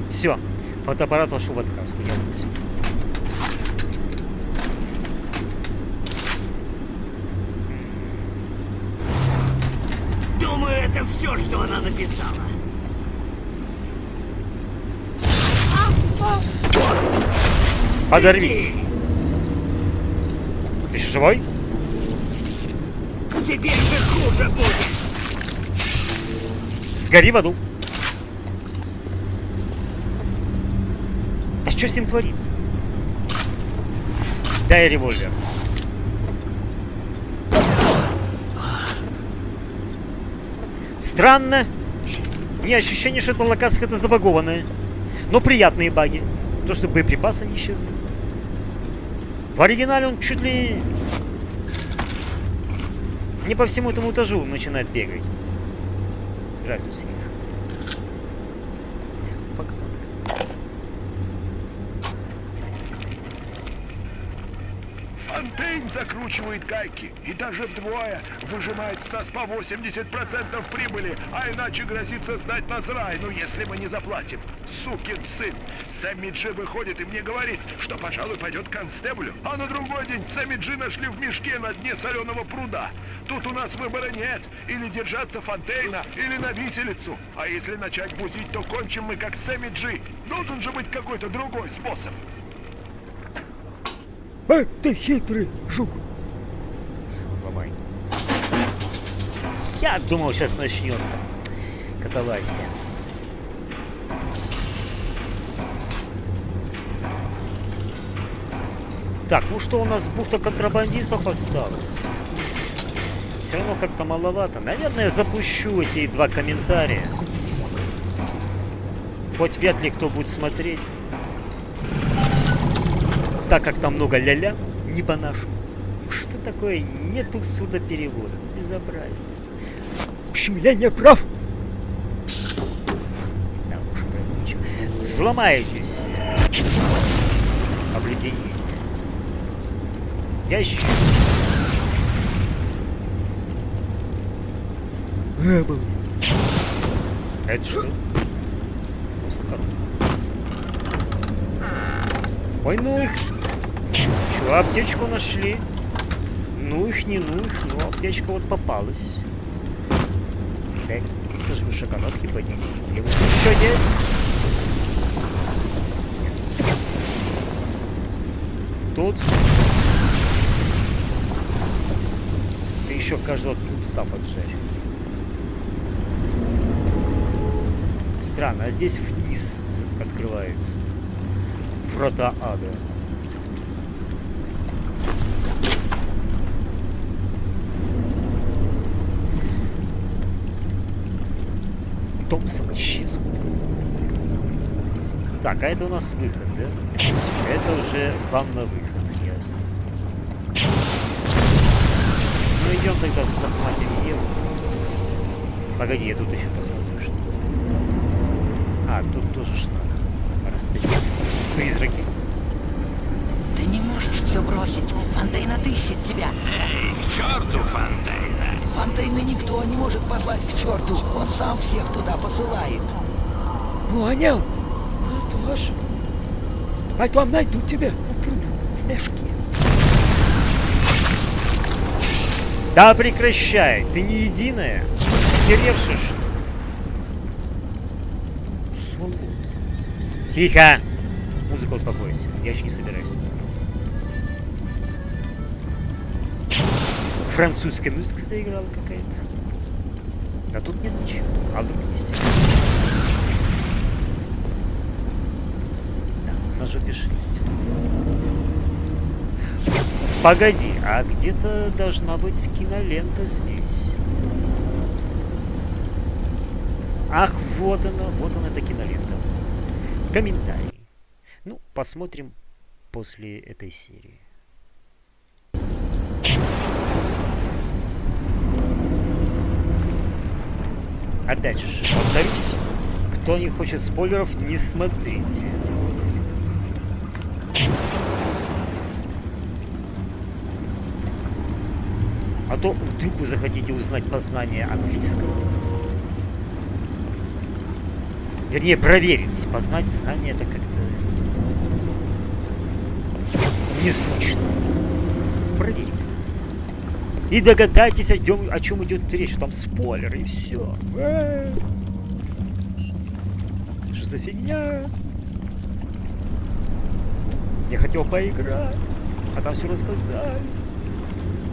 Все. Фотоаппарат вошел в отказку, ясно все. Думаю, это все, что она написала. Подорвись. Ты еще живой? Теперь же хуже будет. Сгори в аду. Да что с ним творится? Дай револьвер. Странно. Не ощущение, что эта локация какая-то забагованная. Но приятные баги. То, что боеприпасы не исчезли. В оригинале он чуть ли не по всему этому этажу начинает бегать. Здравствуйте. Пока. Фонтейн закручивает гайки и даже вдвое выжимает с нас по 80% прибыли, а иначе грозится сдать нас рай, ну если мы не заплатим. Сукин сын. Сэмми Джи выходит и мне говорит, что, пожалуй, пойдет к констеблю. А на другой день Сэмми Джи нашли в мешке на дне соленого пруда. Тут у нас выбора нет. Или держаться Фонтейна, или на виселицу. А если начать бузить, то кончим мы как Сэмми Джи. Должен же быть какой-то другой способ. Ты хитрый жук. Ломай. Я думал, сейчас начнется катавасия. Так, ну что у нас бухта контрабандистов осталось? Все равно как-то маловато. Наверное, запущу эти 2 комментария. Хоть вряд ли кто будет смотреть. Так как там много ля-ля, не по-нашему. Что такое? Нету сюда перевода. Безобразие. В общем, я не прав. Да уж, ничего. Взломаетесь. Обледенение. Я ищу. Это что? Просто коробка. Ой, ну их. Чё, аптечку нашли? Ну их, не ну их, но аптечка вот попалась. Так, сожгу шоколадки, подниму. И вот еще есть. Тут. Ты еще каждого тунца поджарь. Странно, а здесь вниз открывается. Врата ада. Томпсон исчез. Так, а это у нас выход, да? Это уже вам на выход, ясно. Ну идем тогда в Стахмате Еву. Погоди, я тут еще посмотрю, что. А, тут тоже что надо. Расстояние. Призраки. Ты не можешь все бросить. Фонтейн отыщет тебя. Эй, к черту Фонтейна! Фонтейна никто не может послать к черту. Он сам всех туда посылает. Понял. Ну тоже. А там найдут тебя на пруду в мешке. Да прекращай, ты не единая. Теревши, что? Сволочь. Тихо! Музыка, успокойся. Я еще не собираюсь. Французская музыка заиграла какая-то. А тут нет ничего. А вдруг есть? Да, на жопе шерсть. Погоди, а где-то должна быть кинолента здесь. Ах, вот она эта кинолента. Комментарий. Ну, посмотрим после этой серии. Опять же, повторюсь, кто не хочет спойлеров, не смотрите. А то вдруг вы захотите узнать познание английского. Вернее, проверить. Познать знания это как-то незвучно. Проверить знания. И догадайтесь, о чем идет речь. Там спойлеры и все. Что за фигня? Я хотел поиграть, а там все рассказали.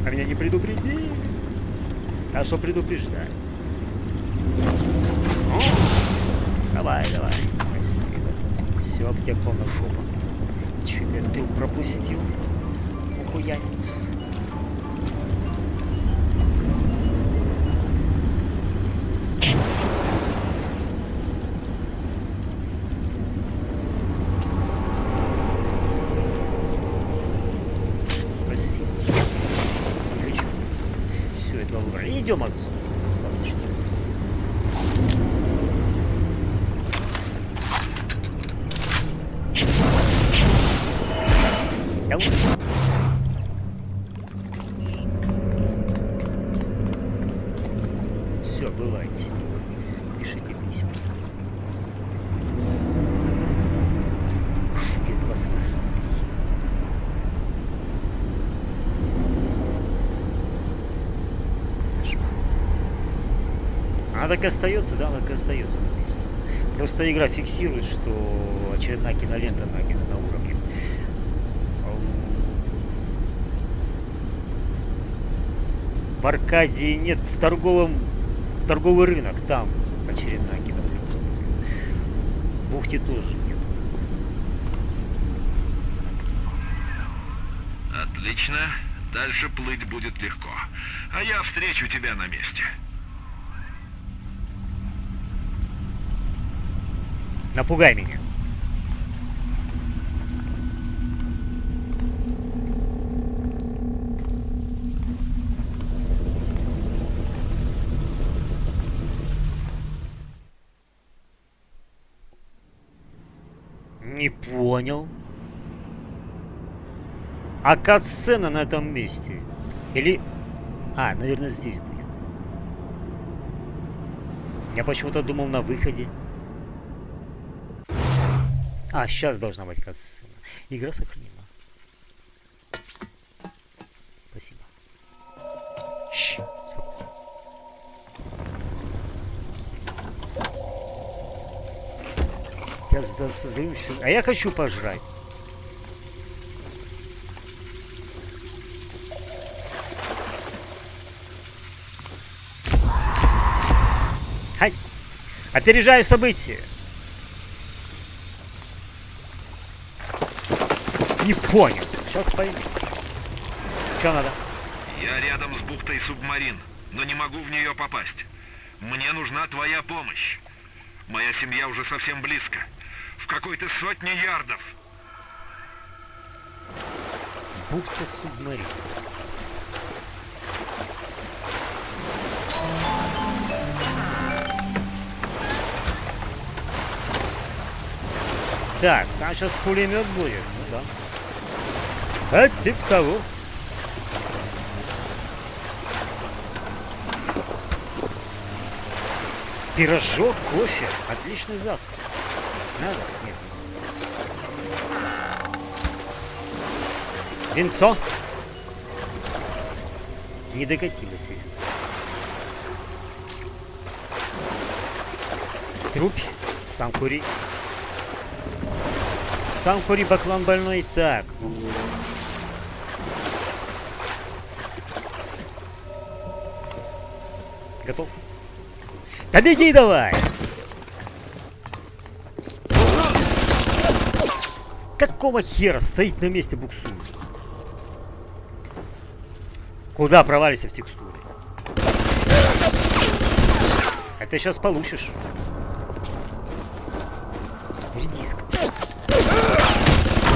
А меня не предупредили. А что предупреждать? Давай. Спасибо. Все, аптек полна шопа. Чуть я тыл пропустил. Охуянец. Спасибо. Не хочу. Все, это выбор. Идем отсюда. Достаточно. Все, бывайте. Пишите письма. Шутит вас весны. А так остается, да, так и остается на месте. Просто игра фиксирует, что очередная кинолента на уровне. В Аркадии нет, в торговый рынок, там очередная кинолента. В Бухте тоже нет. Отлично. Дальше плыть будет легко. А я встречу тебя на месте. Напугай меня. Не понял. А кат-сцена на этом месте? Или... А, наверное, здесь будет. Я почему-то думал на выходе. А, сейчас должна быть кат-сцена. Игра сохранена. Спасибо. Спокойно. Я создаю все. А я хочу пожрать. Хай! Опережаю события. Не понял. Сейчас пойму. Что надо? Я рядом с бухтой субмарин, но не могу в нее попасть. Мне нужна твоя помощь. Моя семья уже совсем близко. В какой-то сотне ярдов. Бухта субмарин. Так, там сейчас пулемет будет. Ну да. А типа того. Пирожок, кофе. Отличный завтрак. Надо? Нет. Винцо. Не докатилось винцо. Трубь. Сам кури. Сам кури, баклан больной. Так. Готов? Да беги давай! Какого хера стоит на месте буксует? Куда провалишься в текстуре? А ты сейчас получишь. Редиска.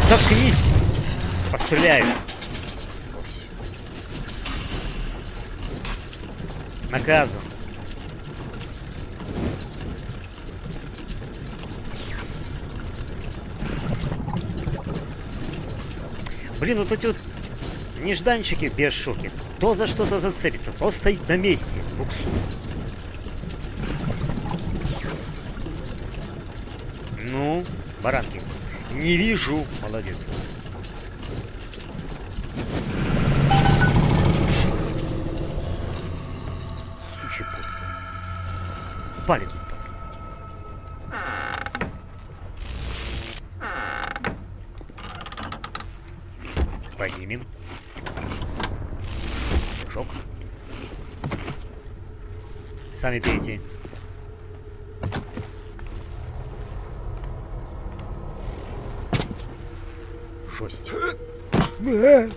Заткнись! Постреляю. Наказан. Блин, вот эти вот нежданчики в BioShock'е. То за что-то зацепится, то стоит на месте. Буксу. Ну, баранки. Не вижу. Молодец. Сучий пот. Палит. Поднимем. Шок. Сами пейте. Жесть. Да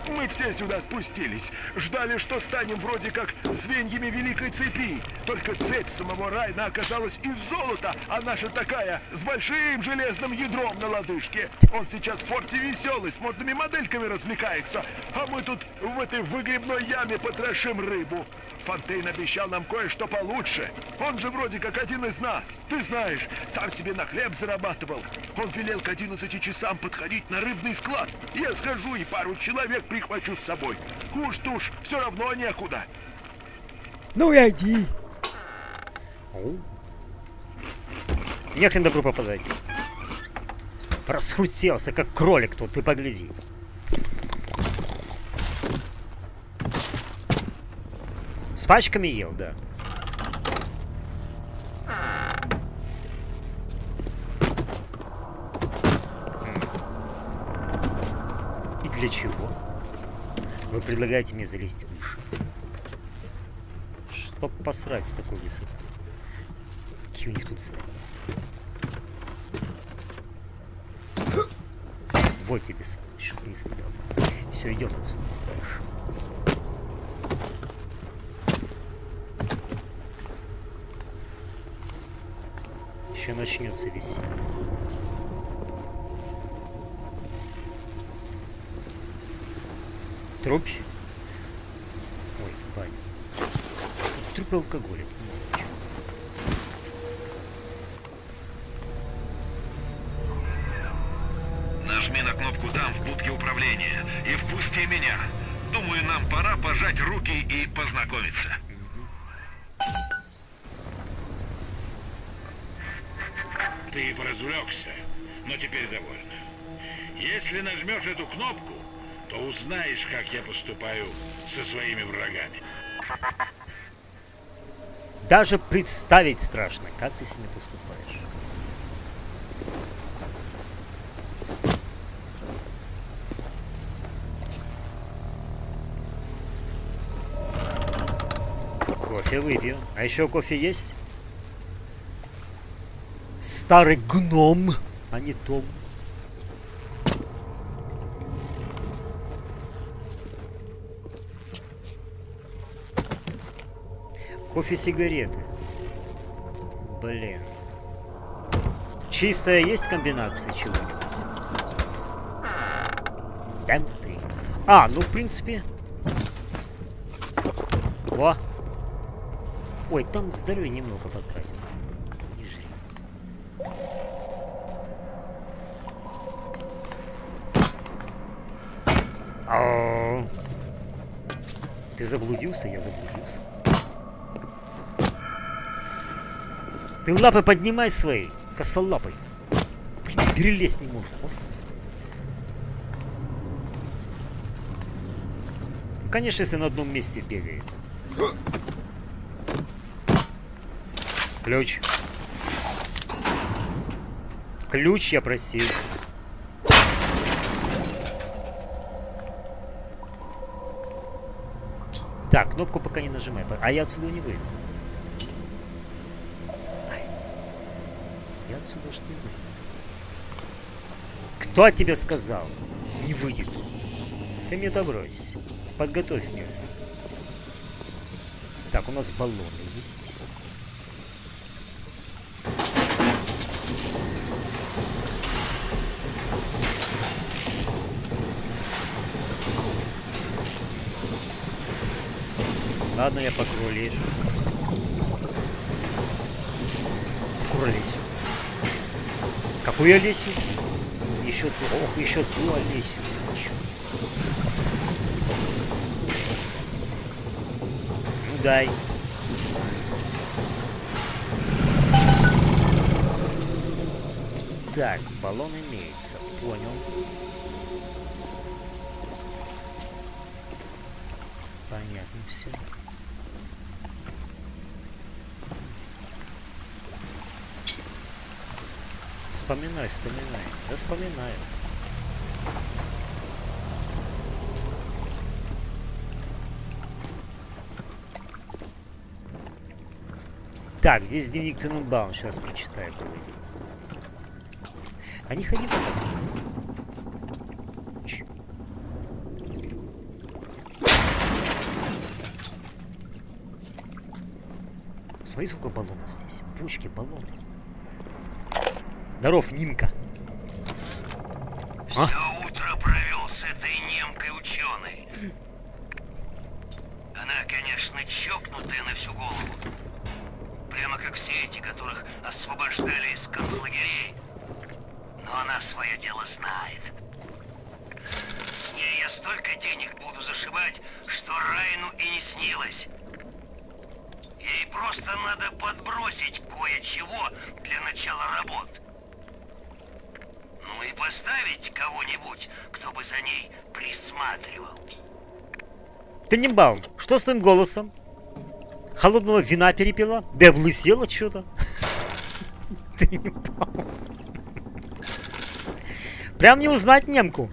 Мы все сюда спустились. Ждали, что станем вроде как звеньями великой цепи. Только цепь самого Райна оказалась из золота, а наша такая, с большим железным ядром на лодыжке. Он сейчас в форте веселый, с модными модельками развлекается. А мы тут в этой выгребной яме потрошим рыбу. Фонтейн обещал нам кое-что получше. Он же вроде как один из нас. Ты знаешь, сам себе на хлеб зарабатывал. Он велел к 11 часам подходить на рыбный склад. Я схожу и пару человек прихвачу с собой. Уж-туж, все равно некуда. Ну и иди. Не к добру попадать. Расхрустелся, как кролик тут, ты погляди. С пачками ел, да. И для чего? Вы предлагаете мне залезть выше? Чтоб посрать с такой высоты. Какие у них тут стоят? Вот тебе сволочь, чтоб не стрелял. Все, идем отсюда дальше. Еще начнется веселье. Трубь. Ой, баня. Трубь алкоголя. Нажми на кнопку «Дам» в будке управления и впусти меня. Думаю, нам пора пожать руки и познакомиться. Ты поразвлекся, но теперь довольна. Если нажмешь эту кнопку, то узнаешь, как я поступаю со своими врагами. Даже представить страшно, как ты с ними поступаешь. Кофе выпью. А еще кофе есть? Старый гном, а не Том. Кофе, сигареты. Блин. Чистая есть комбинация чего-нибудь? Да ты. А, ну в принципе. Во. Ой, там здоровья немного потратил. Не жри. Ау. Ты заблудился? Я заблудился. Ты лапы поднимай свои, косолапой. Блин, перелезть не можно. Конечно, если на одном месте бегает. Ключ. Ключ я просил. Так, кнопку пока не нажимай. А я отсюда не выйду. Ай. Я отсюда ж не выйду. Кто тебе сказал? Не выйдет. Ты мне добрось. Подготовь место. Так, у нас баллоны есть. Ладно, я покролешу. Куролесю. Какую Олесю? Еще ту. Ох, еще ту Олесю. Ну дай. Так, баллон имеется. Понял. Понятно все. Вспоминай. Я вспоминаю. Так, здесь дневник Тененбаум. Сейчас прочитаю. А не ходи так. Смотри, сколько баллонов здесь. Пучки, баллоны. Здоров, Нимка. Все утро провел с этой немкой-ученой. Она, конечно, чокнутая на всю голову. Прямо как все эти, которых освобождали из концлагерей. Но она свое дело знает. С ней я столько денег буду зашибать, что Райну и не снилось. Ей просто надо подбросить кое-чего для начала работ. Ну и поставить кого-нибудь, кто бы за ней присматривал. Тененбаум, что с твоим голосом? Холодного вина перепила? Да облысела что-то. Тененбаум. Прям не узнать немку.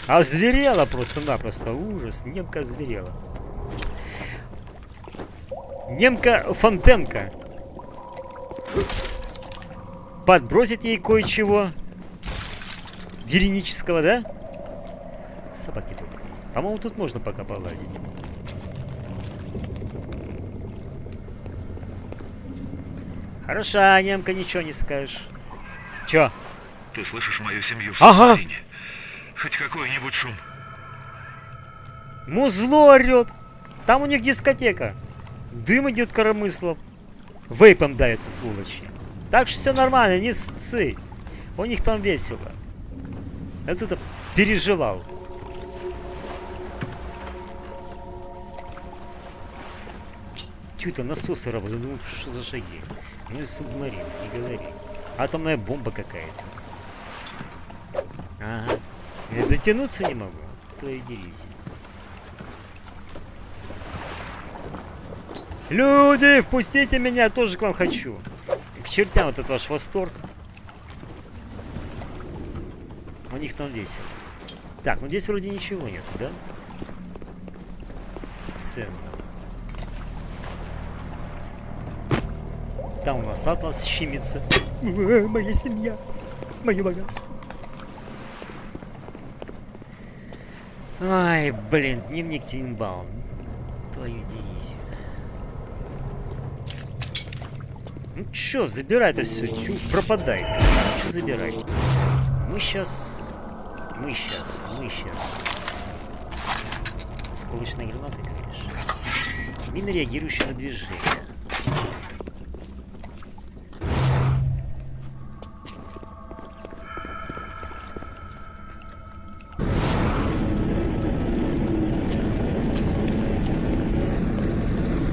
Озверела просто-напросто. Ужас. Немка озверела. Немка Фонтенка. Подбросить ей кое-чего веренического, да? Собаки тут. По-моему, тут можно пока полазить. Хороша, немка, ничего не скажешь. Чё? Ты слышишь мою семью в Ага. субмарине? Хоть какой-нибудь шум. Музло орёт. Там у них дискотека. Дым идет коромыслом. Вейпом давятся, сволочи. Так что все нормально, не сцы. У них там весело. Это переживал. Тю, там насосы работают. Ну, что за шаги? Ну и субмарин, не говори. Атомная бомба какая-то. Ага. Я дотянуться не могу. Твои дивизии. Люди, впустите меня, я тоже к вам хочу. К чертям этот ваш восторг. У них там весело. Так, ну здесь вроде ничего нет, да? Ценно. Там у нас атлас щемится. Моя семья. Мое богатство. Ай, блин, дневник Тененбаум. Твою дивизию. Ну чё, забирай это все. Чё, пропадай. Чё забирай? Мы сейчас. Осколочные гранаты, конечно. Мины, реагирующие на движение.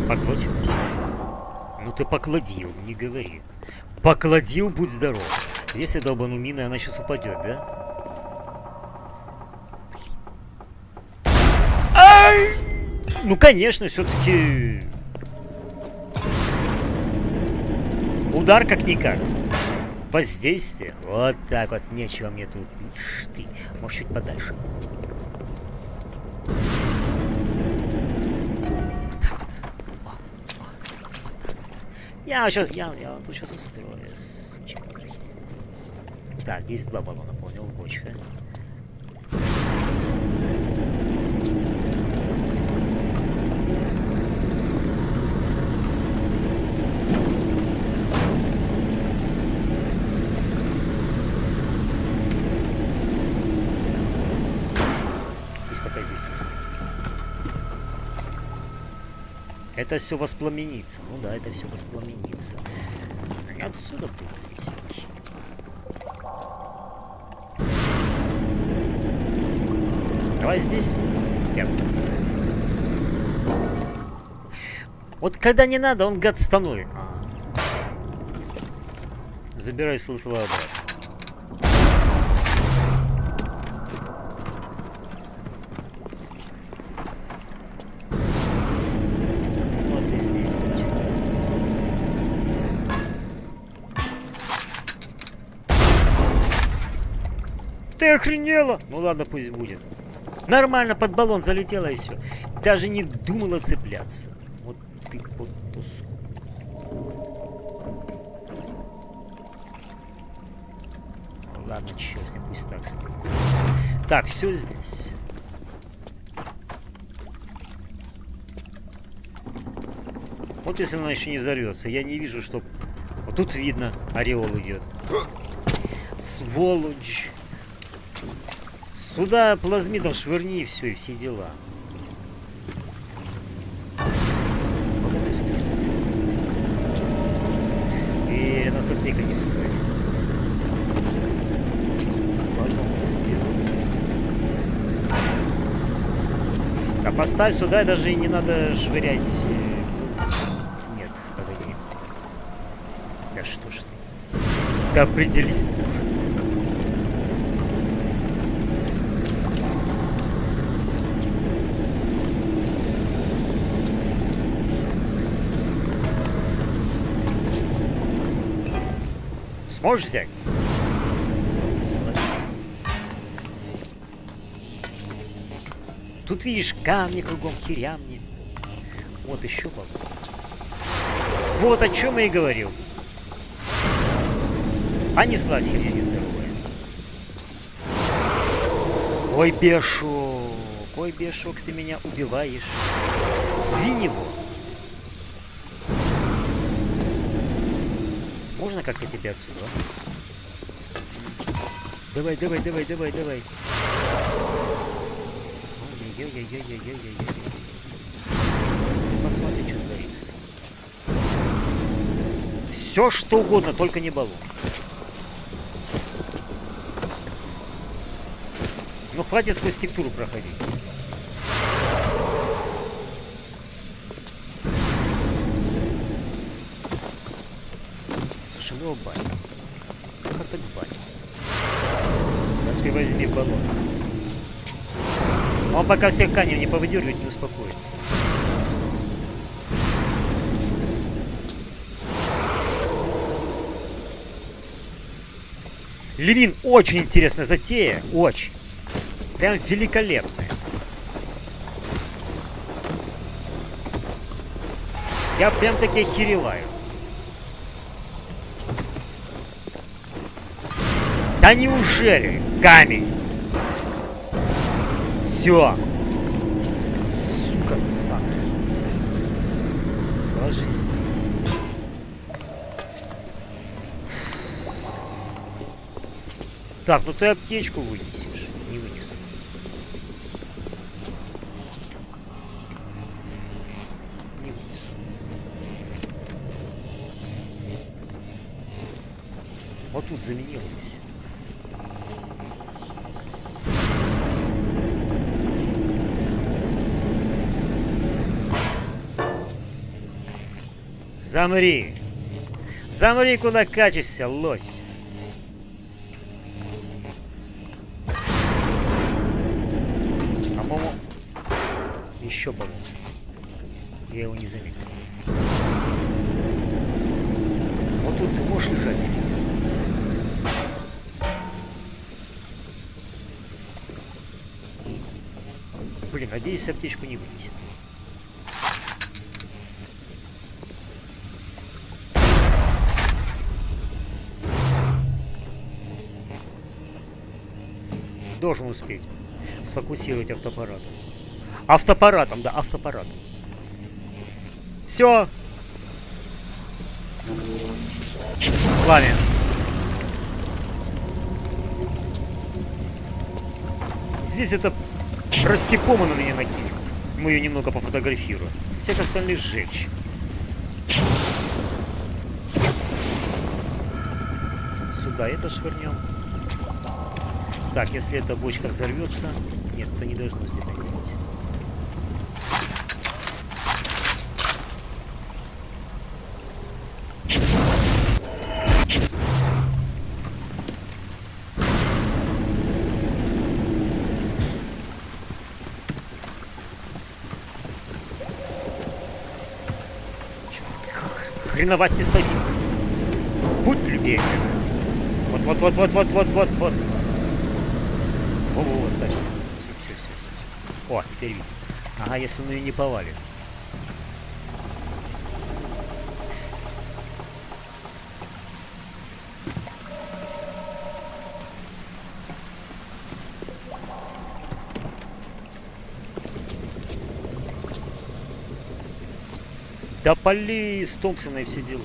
Покладь. Ну ты покладил, не говори. Покладил, будь здоров. Если долбану мины, она сейчас упадет, да? Ай! Ну конечно, все-таки удар как-никак. Воздействие. Вот так вот, нечего мне тут. Ишь ты, может чуть подальше. Я тут сейчас устрою. Сучка. Так, здесь 2 баллона, понял, бочка. Пусть пока здесь. Это все воспламенится. Ну да, это все воспламенится. Отсюда будет весело. Давай здесь. Я просто. Вот когда не надо, он гад становит. Забирай свои слова обратно. Вот и здесь будь. Ты охренела? Ну ладно, пусть будет. Нормально, под баллон залетела и все. Даже не думала цепляться. Вот ты под тусу. Ладно, чё с ним, пусть так стоит. Так, все здесь. Вот если она еще не взорвется, я не вижу, что... Вот тут видно, ореол идет. Сволочь. Сюда плазмидом швырни и все, и все дела. И на сопника не стоит. А поставь сюда, даже и не надо швырять. Нет, погоди. Да что ж ты? Да определись. Сможешь взять? Тут видишь камни кругом, херямни. Вот еще баллон. Вот о чем я и говорил. А неслась херня нездоровая. Ой, Бешок. Ой, Бешок, ты меня убиваешь. Сдвинь его. Можно как-то тебя отсюда? Давай, давай, давай, давай, давай. Ой-ой-ой-ой-ой-ой-ой-ой. Ты посмотри, что творится. Все что угодно, только не баллон. Ну хватит сквозь текстуру проходить. Слушай, ну бань. Как так бань? Да ты возьми баллон. Он пока всех камней не повыдергивает, не успокоится. Левин, очень интересная затея. Очень. Прям великолепная. Я прям таки охереваю. Да неужели? Камень. Все. Сука, сак. Ложись здесь. Так, ну ты аптечку вынесешь. Не вынесу. Не вынесу. Вот тут заминировались. Замри! Замри, куда катишься, лось! По-моему, еще баллонст. Я его не заметил. Вот тут ты можешь лежать. Блин, надеюсь, аптечку не вынесет. Должен успеть. Сфокусировать автоаппаратом. Автоаппаратом, да, автоаппаратом. Все. Пламя. Здесь это Растепома на меня накинется. Мы ее немного пофотографируем. Всех остальных сжечь. Сюда это швырнем. Так, если эта бочка взорвется... Нет, это не должно сдетонировать. Хреновасти стоит. Будь любезен. Вот. Во, ставь. Все. О, теперь видно. Ага, если он ее не повалит. Да поли с Томпсона и все дела.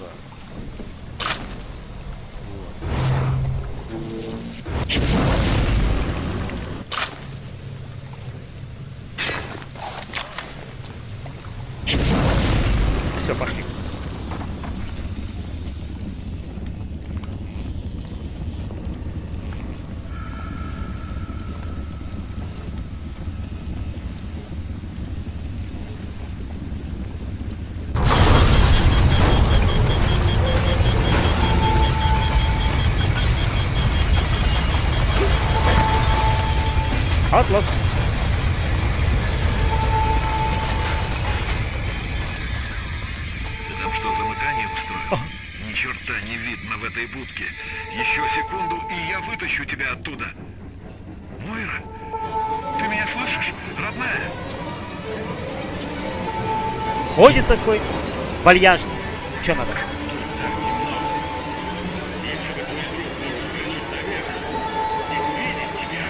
Все, пошли. Атлас. Ты там что, замыкание устроил? Ни черта не видно в этой будке. Еще секунду, и я вытащу тебя оттуда. Мойра, ты меня слышишь, родная? Ходит такой вальяжный. Че надо? Так темно. Если бы твой друг мог взглянуть наверх и увидеть тебя,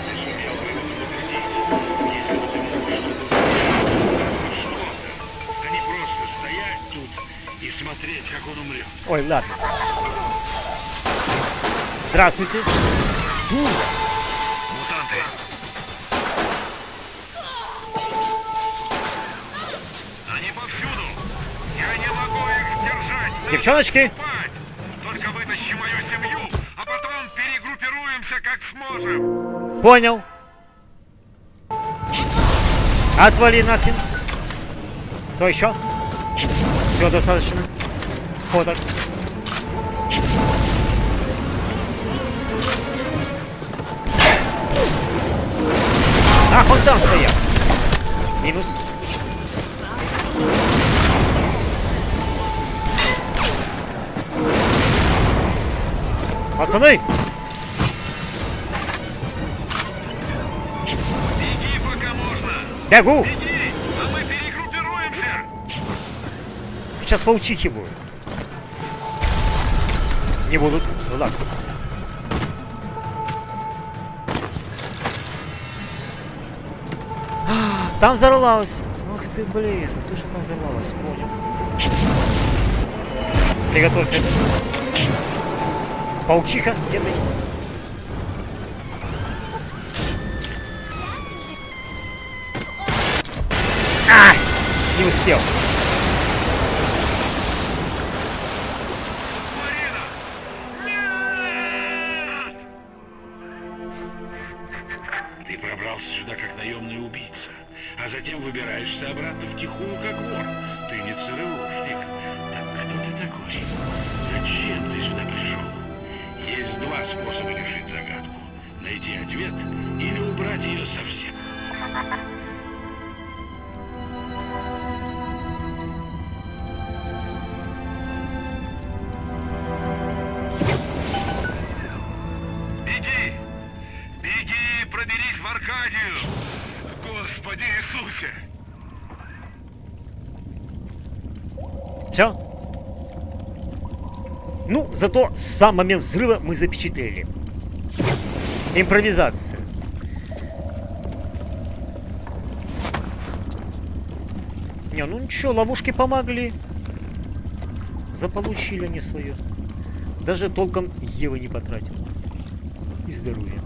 ты сумел бы его предупредить. Если бы ты мог что-то сделать, хоть что-то, а не просто стоять тут и смотреть, как он умрет. Ой, ладно. Здравствуйте. Мутанты. Они повсюду. Я не могу их сдержать. Девчоночки. Только вытащи мою семью, а потом перегруппируемся как сможем. Понял. Отвали нахрен. Кто еще? Все, достаточно. Фоток. Ах, он там стоял. Минус. Пацаны! Беги, пока можно. Бегу! Беги, а мы перегруппируемся. Сейчас паучихи будут. Не будут. Ну ладно. Там взорвалось. Ах ты, блин. Ты что там взорвалось? Понял. Приготовь это. Паучиха, где ты? А! Не успел. Ты пробрался сюда как наемный убийца, а затем выбираешься обратно втихую как вор. Ты не ЦРУшник. Так кто ты такой? Зачем ты сюда пришел? Есть два способа решить загадку. Найти ответ или убрать ее совсем. Беги! Беги, проберись в Аркадию! Господи Иисусе! Все? Ну, зато сам момент взрыва мы запечатлели. Импровизация. Не, ну ничего, ловушки помогли. Заполучили они свое. Даже толком Евы не потратил. И здоровье.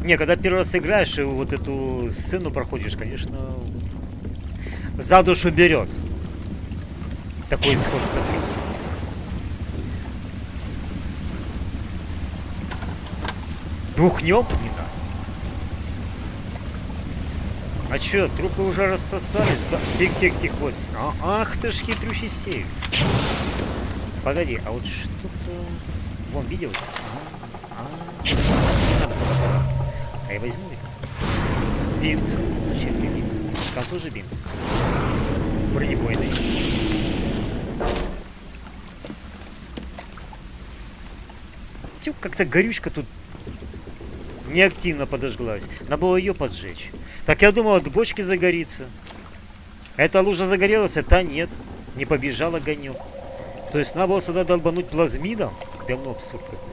Не, когда первый раз играешь и вот эту сцену проходишь, конечно, за душу берет. Такой исход событий. Бухнем? Не надо. А чё, трупы уже рассосались? Да? Тихо, вот. Ах ты ж хитрющий сейф. Погоди, а вот что-то... Вон, видел? Не надо фотоаппарат. А я возьму их. Бинт. Зачем тебе бинт? Там тоже бинт. Бронебойный. Тюк, как-то горючка тут неактивно подожглась. Надо было ее поджечь. Так я думал, от бочки загорится. Эта лужа загорелась, а та нет. Не побежала огонек. То есть надо было сюда долбануть плазмидом? Давно абсурд какой-то.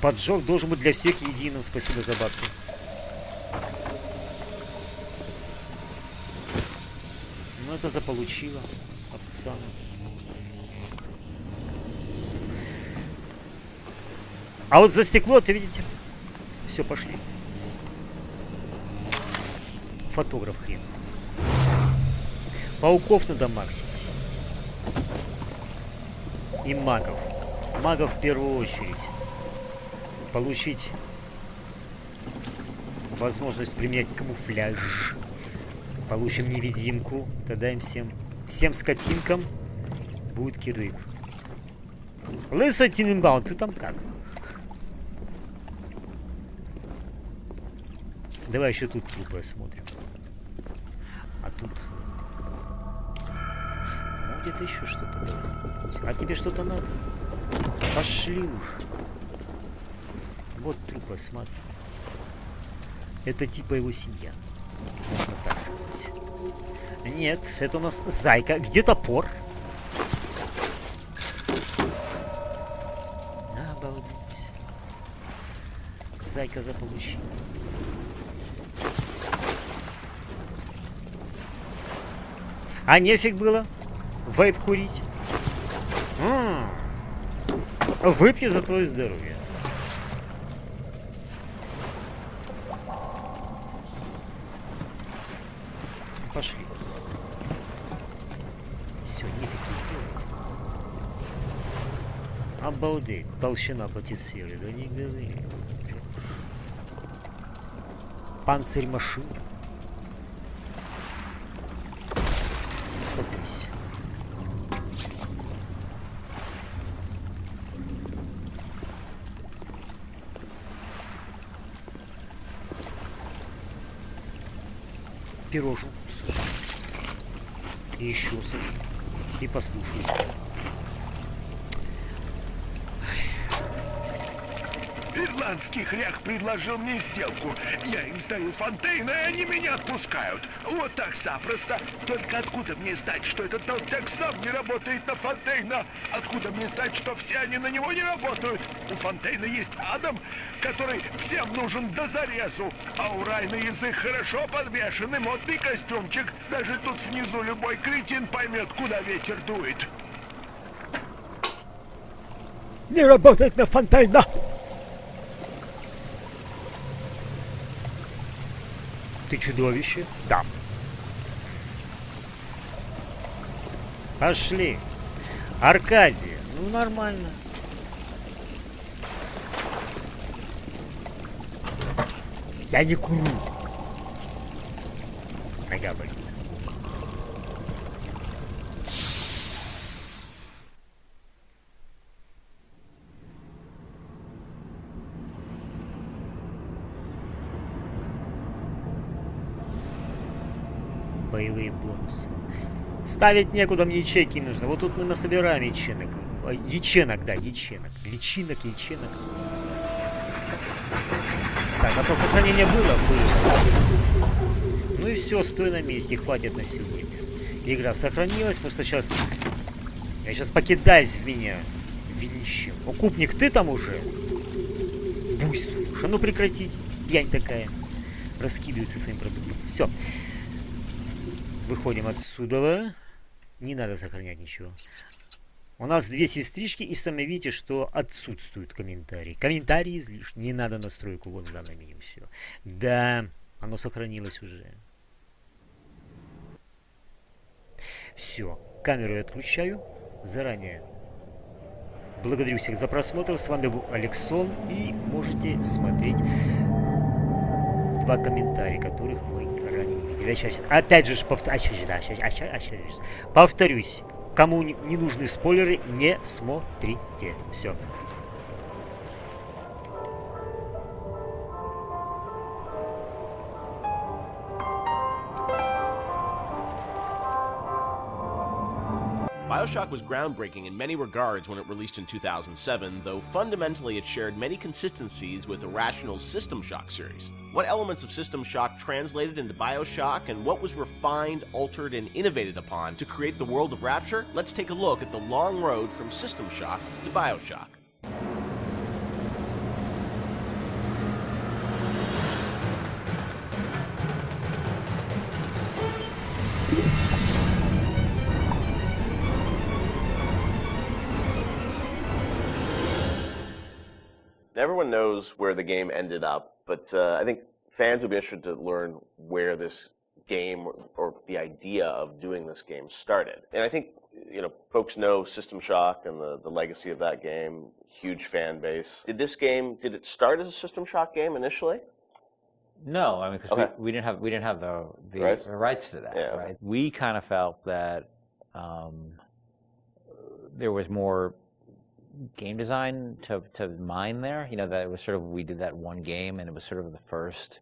Поджог должен быть для всех единым. Спасибо за бабки. Ну это заполучила овца. А вот за стекло, ты видите? Все, пошли. Фотограф хрен. Пауков надо максить. И магов. Магов в первую очередь. Получить возможность применять камуфляж. Получим невидимку. Тогда им всем скотинкам будет кирдык. Лысый Тиненбаум, ты там как? Давай еще тут трупы осмотрим. А тут... Ну, где-то еще что-то должно быть. А тебе что-то надо? Пошли уж. Вот трупы осмотрим. Это типа его семья. Можно так сказать. Нет, это у нас зайка. Где топор? Обалдеть. Зайка заполучила. А нефиг было вейп курить. Выпью за твое здоровье. Пошли. Все, нефиг тут делать. Обалдеть. Толщина патисферы. Да не говори. Панцирь машины. Успокойся. Пирожу сажу. И еще сажу. И послушаюсь. Ирландский хряк предложил мне сделку. Я им сдаю Фонтейна, и они меня отпускают. Вот так запросто. Только откуда мне знать, что этот толстяк сам не работает на Фонтейна? Откуда мне знать, что все они на него не работают? У Фонтейна есть Адам, который всем нужен до зарезу. А у Райна язык хорошо подвешен и модный костюмчик. Даже тут внизу любой кретин поймет, куда ветер дует. Не работает на Фонтейна! Ты чудовище? Да. Пошли. Аркадий. Ну, нормально. Я не курю. Нога болит. Боевые бонусы. Ставить некуда, мне ячейки нужно. Вот тут мы насобираем яченок. Яченок, да, яченок. Личинок, яченок. Так, а то сохранение было? Было. Ну и все, стой на месте, хватит на сегодня. Игра сохранилась, просто сейчас... Я сейчас покидаюсь в меня. Винищем. Укупник, ты там уже? Буйствуешь. А ну прекратить. Пьянь такая. Раскидывается своим продуктом. Все. Выходим отсюда. Не надо сохранять ничего. У нас 2 сестрички, и сами видите, что отсутствуют комментарии. Комментарии излишни. Не надо настройку вот в данном меню. Все. Да, оно сохранилось уже. Все. Камеру я отключаю. Заранее благодарю всех за просмотр. С вами был Алексон. И можете смотреть 2 комментария, которых мы ранее не видели. Опять же, повторюсь. Кому не нужны спойлеры, не смотрите. Все. BioShock was groundbreaking in many regards when it released in 2007, though fundamentally it shared many consistencies with Irrational's System Shock series. What elements of System Shock translated into BioShock, and what was refined, altered, and innovated upon to create the world of Rapture? Let's take a look at the long road from System Shock to BioShock. Everyone knows where the game ended up, but I think fans would be interested to learn where this game or the idea of doing this game started. And I think, you know, folks know System Shock and the legacy of that game, huge fan base. Did it start as a System Shock game initially? No, I mean, because we didn't have the rights to that, yeah, right? We kind of felt that there was more game design to mine there. You know, that it was sort of, we did that one game, and it was sort of the first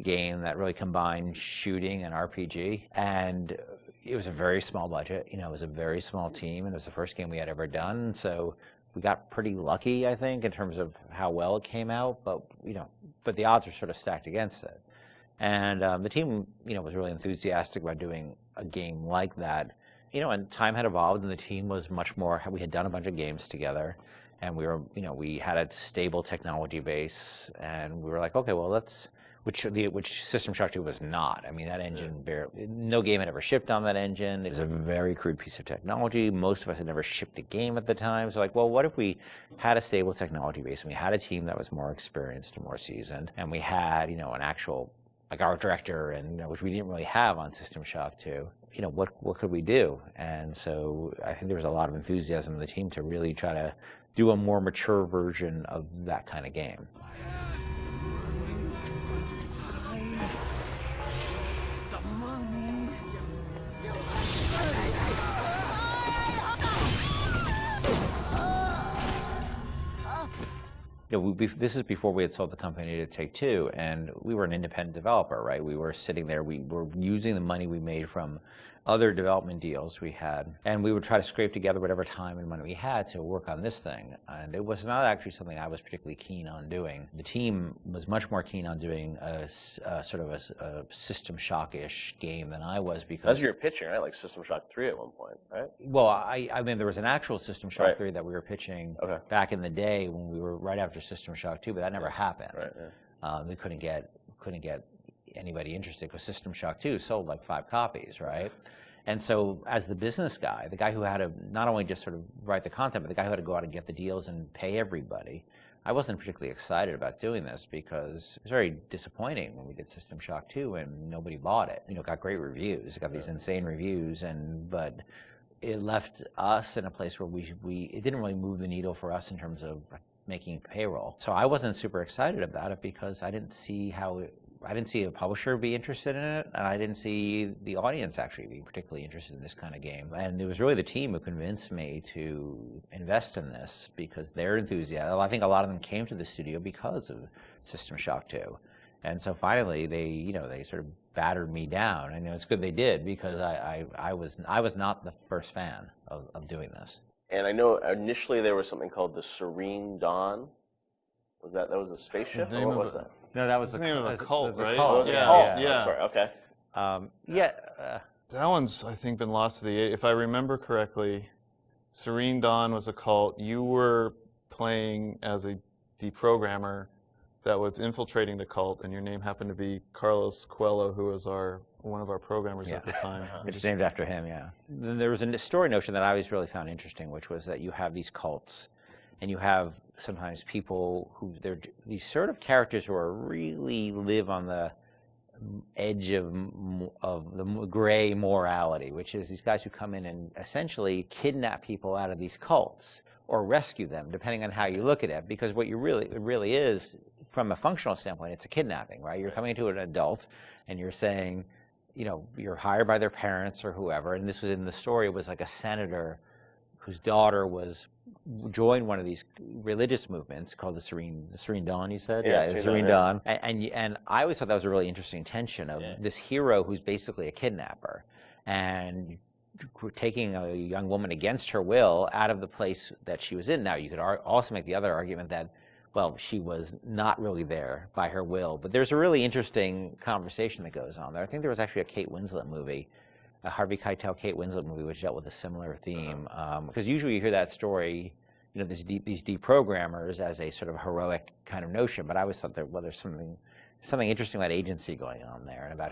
game that really combined shooting and RPG. And it was a very small budget. You know, it was a very small team, and it was the first game we had ever done. So we got pretty lucky, I think, in terms of how well it came out. But but the odds are sort of stacked against it. And the team, was really enthusiastic about doing a game like that. And time had evolved, and the team was much more. We had done a bunch of games together, and we were, we had a stable technology base, and we were like, okay, well, which System Shock 2 was not. I mean, that engine, no game had ever shipped on that engine. It was a very crude piece of technology. Most of us had never shipped a game at the time. So like, well, what if we had a stable technology base, and we had a team that was more experienced and more seasoned, and we had, an actual, like, art director, and which we didn't really have on System Shock 2. What could we do? And so I think there was a lot of enthusiasm in the team to really try to do a more mature version of that kind of game. This is before we had sold the company to Take-Two, and we were an independent developer, right? We were sitting there, we were using the money we made from other development deals we had, and we would try to scrape together whatever time and money we had to work on this thing. And it was not actually something I was particularly keen on doing. The team was much more keen on doing a sort of a System Shock-ish game than I was, because... That's your pitching, right? Like System Shock 3 at one point, right? Well, I mean, there was an actual System Shock 3 that we were pitching back in the day when we were right after System Shock 2, but that never happened. Right, yeah. We couldn't get anybody interested, because System Shock 2 sold like 5 copies, right? And so as the business guy, the guy who had to not only just sort of write the content, but the guy who had to go out and get the deals and pay everybody, I wasn't particularly excited about doing this, because it was very disappointing when we did System Shock 2 and nobody bought it. It got great reviews. It got these insane reviews, but it left us in a place where it didn't really move the needle for us in terms of making payroll. So I wasn't super excited about it, because I didn't see a publisher be interested in it, and I didn't see the audience actually be particularly interested in this kind of game. And it was really the team who convinced me to invest in this, because their enthusiasm. I think a lot of them came to the studio because of System Shock 2. And so finally they sort of battered me down. And it's good they did, because I was not the first fan of doing this. And I know initially there was something called the Serene Dawn. That was a spaceship? Or what was that? No, that was the name of a cult, right? Cult. Yeah. That's right. Okay. That one's, I think, been lost to the... If I remember correctly, Serene Dawn was a cult. You were playing as a deprogrammer that was infiltrating the cult, and your name happened to be Carlos Coelho, who was one of our programmers at the time. It's named after him, yeah. Then there was a story notion that I always really found interesting, which was that you have these cults, and you have sometimes people who, they're these sort of characters who are really live on the edge of the gray morality, which is these guys who come in and essentially kidnap people out of these cults or rescue them, depending on how you look at it. Because what it really is, from a functional standpoint, it's a kidnapping, right? You're coming to an adult and you're saying, you know, you're hired by their parents or whoever. And this was in the story, it was like a senator whose daughter joined one of these religious movements called the Serene Dawn, you said? Yeah, the Serene Dawn. And I always thought that was a really interesting tension of this hero who's basically a kidnapper and taking a young woman against her will out of the place that she was in. Now, you could also make the other argument that, well, she was not really there by her will. But there's a really interesting conversation that goes on there. I think there was actually a Kate Winslet movie, a Harvey Keitel, Kate Winslet movie, which dealt with a similar theme. Because usually you hear that story, you know, these deprogrammers as a sort of heroic kind of notion. But I always thought that, well, there's something interesting about agency going on there, and about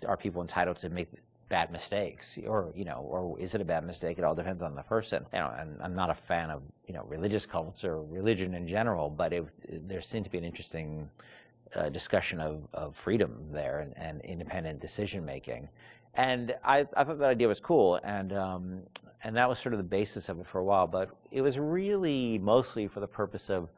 are people entitled to make bad mistakes, or is it a bad mistake? It all depends on the person. You know, and I'm not a fan of religious cults or religion in general, but there seemed to be an interesting discussion of freedom there and independent decision making. And I thought that idea was cool, and that was sort of the basis of it for a while. But it was really mostly for the purpose of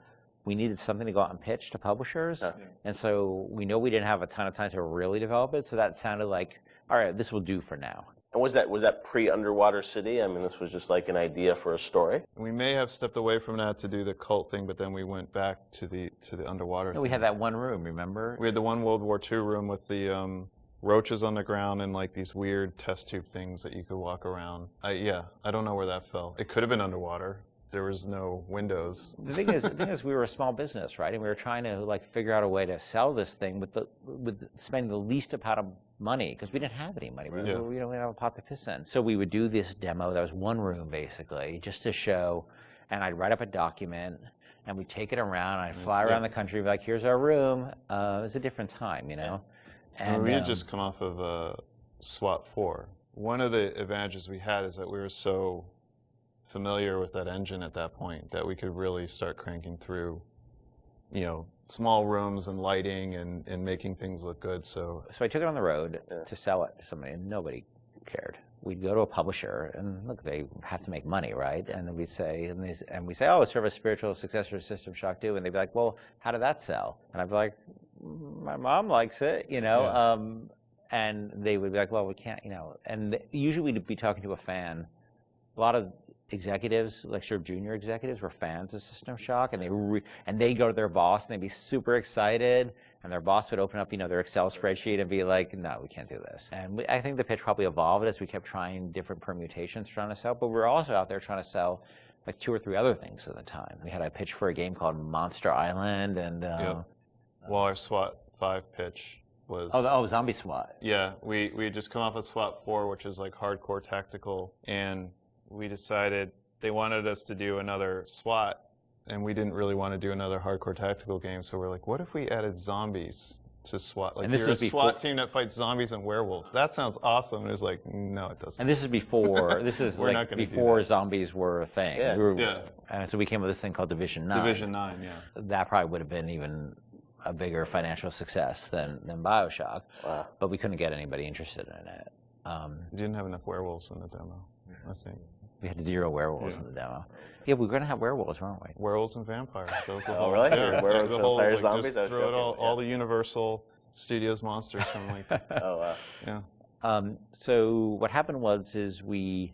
we needed something to go out and pitch to publishers, and so we know we didn't have a ton of time to really develop it. So that sounded like, all right, this will do for now. And was that pre-Underwater City? I mean, this was just like an idea for a story. We may have stepped away from that to do the cult thing, but then we went back to the underwater. No, we had that one room, remember? We had the one World War II room with the roaches on the ground and like these weird test tube things that you could walk around. I don't know where that fell. It could have been underwater. There was no windows. The thing is, we were a small business, right? And we were trying to like figure out a way to sell this thing with spending the least amount of money, because we didn't have any money. We didn't have a pot to piss in. So we would do this demo. That was one room basically, just to show. And I'd write up a document, and we'd take it around. And I'd fly around the country, be like, "Here's our room." It was a different time, And we had just come off of SWAT 4. One of the advantages we had is that we were so familiar with that engine at that point that we could really start cranking through, small rooms and lighting and making things look good. So I took it on the road to sell it to somebody, and nobody cared. We'd go to a publisher, and look, they have to make money, right? And then we'd say, oh, it's sort of a spiritual successor to System Shock 2, and they'd be like, well, how did that sell? And I'd be like, my mom likes it, and they would be like, well, we can't, and usually we'd be talking to a fan. A lot of executives, like sort of junior executives, were fans of System Shock, and they'd go to their boss and they'd be super excited, and their boss would open up, their Excel spreadsheet and be like, no, we can't do this. And I think the pitch probably evolved as we kept trying different permutations trying to sell, but we were also out there trying to sell like 2 or 3 other things at the time. We had a pitch for a game called Monster Island, and well, our SWAT 5 pitch was... Zombie SWAT. Yeah, we had just come off of SWAT 4, which is like hardcore tactical, and we decided they wanted us to do another SWAT, and we didn't really want to do another hardcore tactical game, so we're like, what if we added zombies to SWAT? Like, you're a SWAT team that fights zombies and werewolves. That sounds awesome. And it was like, no, it doesn't. And this is before, before zombies were a thing. Yeah. And so we came with this thing called Division 9. Division 9, yeah. That probably would have been even a bigger financial success than BioShock. Wow. But we couldn't get anybody interested in it. We didn't have enough werewolves in the demo, I think. We had 0 werewolves in the demo. Yeah, we were going to have werewolves, weren't we? Werewolves and vampires. That was the whole, really? Yeah, werewolves, the whole, vampires, zombies? Just throw it all the Universal Studios monsters from like... Oh, wow. Yeah. So what happened was we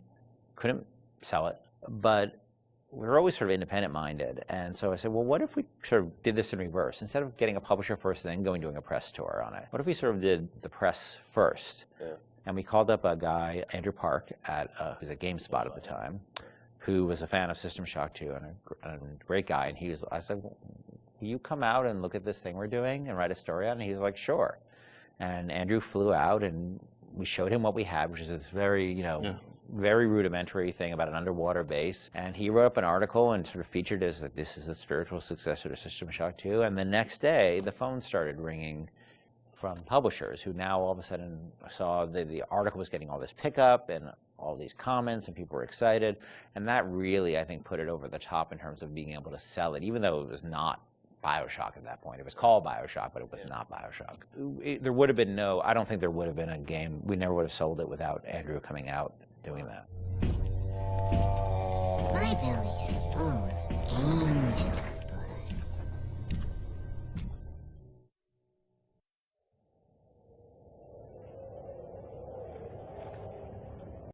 couldn't sell it, but we were always sort of independent-minded. And so I said, well, what if we sort of did this in reverse? Instead of getting a publisher first and then doing a press tour on it, what if we sort of did the press first? Yeah. And we called up a guy, Andrew Park, who's at GameSpot at the time, who was a fan of System Shock 2 and a great guy. And I said, well, will you come out and look at this thing we're doing and write a story on it? And he was like, sure. And Andrew flew out, and we showed him what we had, which is this very, very rudimentary thing about an underwater base. And he wrote up an article and sort of featured as that this is the spiritual successor to System Shock 2. And the next day, the phone started ringing from publishers who now all of a sudden saw the article was getting all this pickup and all these comments, and people were excited. And that really, I think, put it over the top in terms of being able to sell it, even though it was not BioShock at that point. It was called BioShock, but it was not BioShock. There would have been I don't think there would have been a game. We never would have sold it without Andrew coming out doing that. My belly's full of angel's blood.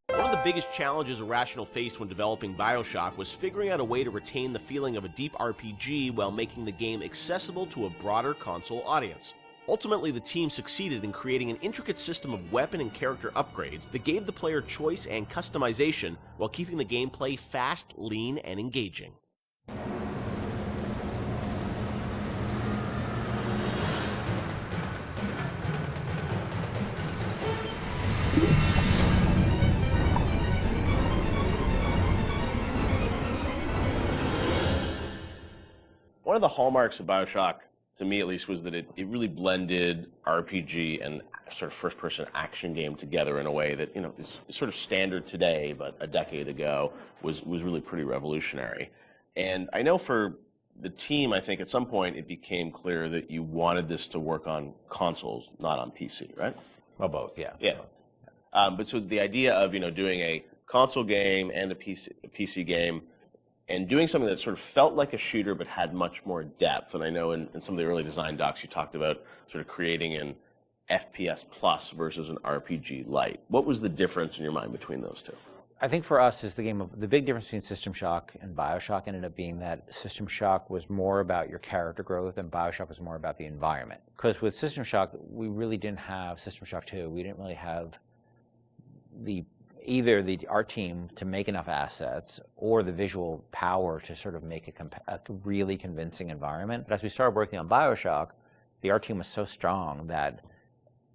One of the biggest challenges Irrational faced when developing BioShock was figuring out a way to retain the feeling of a deep RPG while making the game accessible to a broader console audience. Ultimately, the team succeeded in creating an intricate system of weapon and character upgrades that gave the player choice and customization while keeping the gameplay fast, lean, and engaging. One of the hallmarks of BioShock, to me at least, was that it really blended RPG and sort of first-person action game together in a way that, is sort of standard today, but a decade ago was really pretty revolutionary. And I know for the team, I think at some point it became clear that you wanted this to work on consoles, not on PC, right? Well, both, yeah. Yeah. But so the idea of, doing a console game and a PC game, and doing something that sort of felt like a shooter but had much more depth. And I know in some of the early design docs you talked about sort of creating an FPS plus versus an RPG light. What was the difference in your mind between those two? I think for us, the big difference between System Shock and BioShock ended up being that System Shock was more about your character growth and BioShock was more about the environment. Because with System Shock, we really didn't have System Shock 2. We didn't really have our team to make enough assets or the visual power to sort of make a really convincing environment. But as we started working on BioShock, the art team was so strong that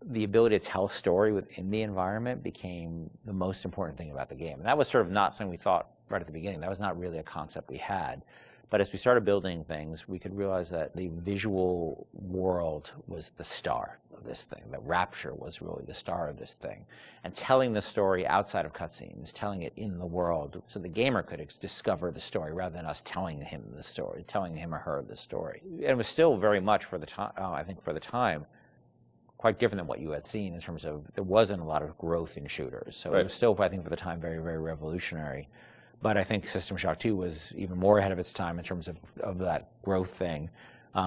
the ability to tell a story within the environment became the most important thing about the game. And that was sort of not something we thought right at the beginning. That was not really a concept we had. But as we started building things, we could realize that the visual world was the star of this thing. The Rapture was really the star of this thing. And telling the story outside of cutscenes, telling it in the world, so the gamer could discover the story rather than us telling him the story, telling him or her the story. And it was still very much, for the time, I think for the time, quite different than what you had seen in terms of there wasn't a lot of growth in shooters. So It was still, I think, for the time, very, very revolutionary. But I think System Shock 2 was even more ahead of its time in terms of that growth thing,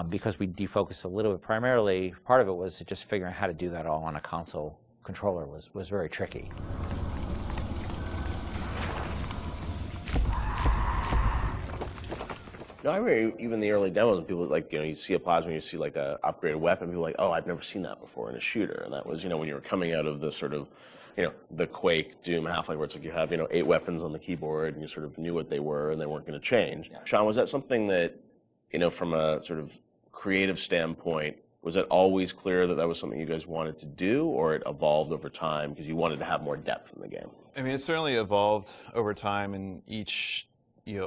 because we defocused a little bit. Primarily, part of it was just figuring out how to do that all on a console controller was very tricky. No, I remember even the early demos, and people you see a plasma, you see like a upgraded weapon, people are like, oh, I've never seen that before in a shooter. And that was, when you were coming out of the sort of, the Quake, Doom, Half-Life, where it's like you have, 8 weapons on the keyboard, and you sort of knew what they were, and they weren't going to change. Yeah. Sean, was that something that, from a sort of creative standpoint, was it always clear that that was something you guys wanted to do, or it evolved over time because you wanted to have more depth in the game? I mean, it certainly evolved over time, and each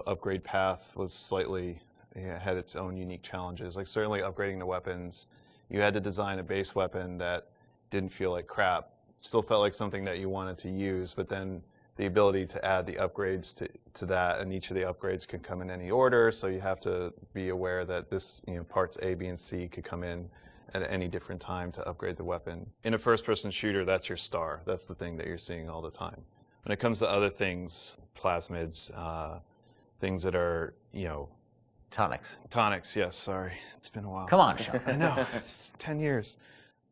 upgrade path was slightly had its own unique challenges. Like certainly upgrading the weapons, you had to design a base weapon that didn't feel like crap. Still felt like something that you wanted to use, but then the ability to add the upgrades to that, and each of the upgrades could come in any order, so you have to be aware that this, parts A, B, and C could come in at any different time to upgrade the weapon. In a first-person shooter, that's your star. That's the thing that you're seeing all the time. When it comes to other things, plasmids, things that are, Tonics. Tonics, yes, sorry. It's been a while. Come on, Sean. I know, it's 10 years.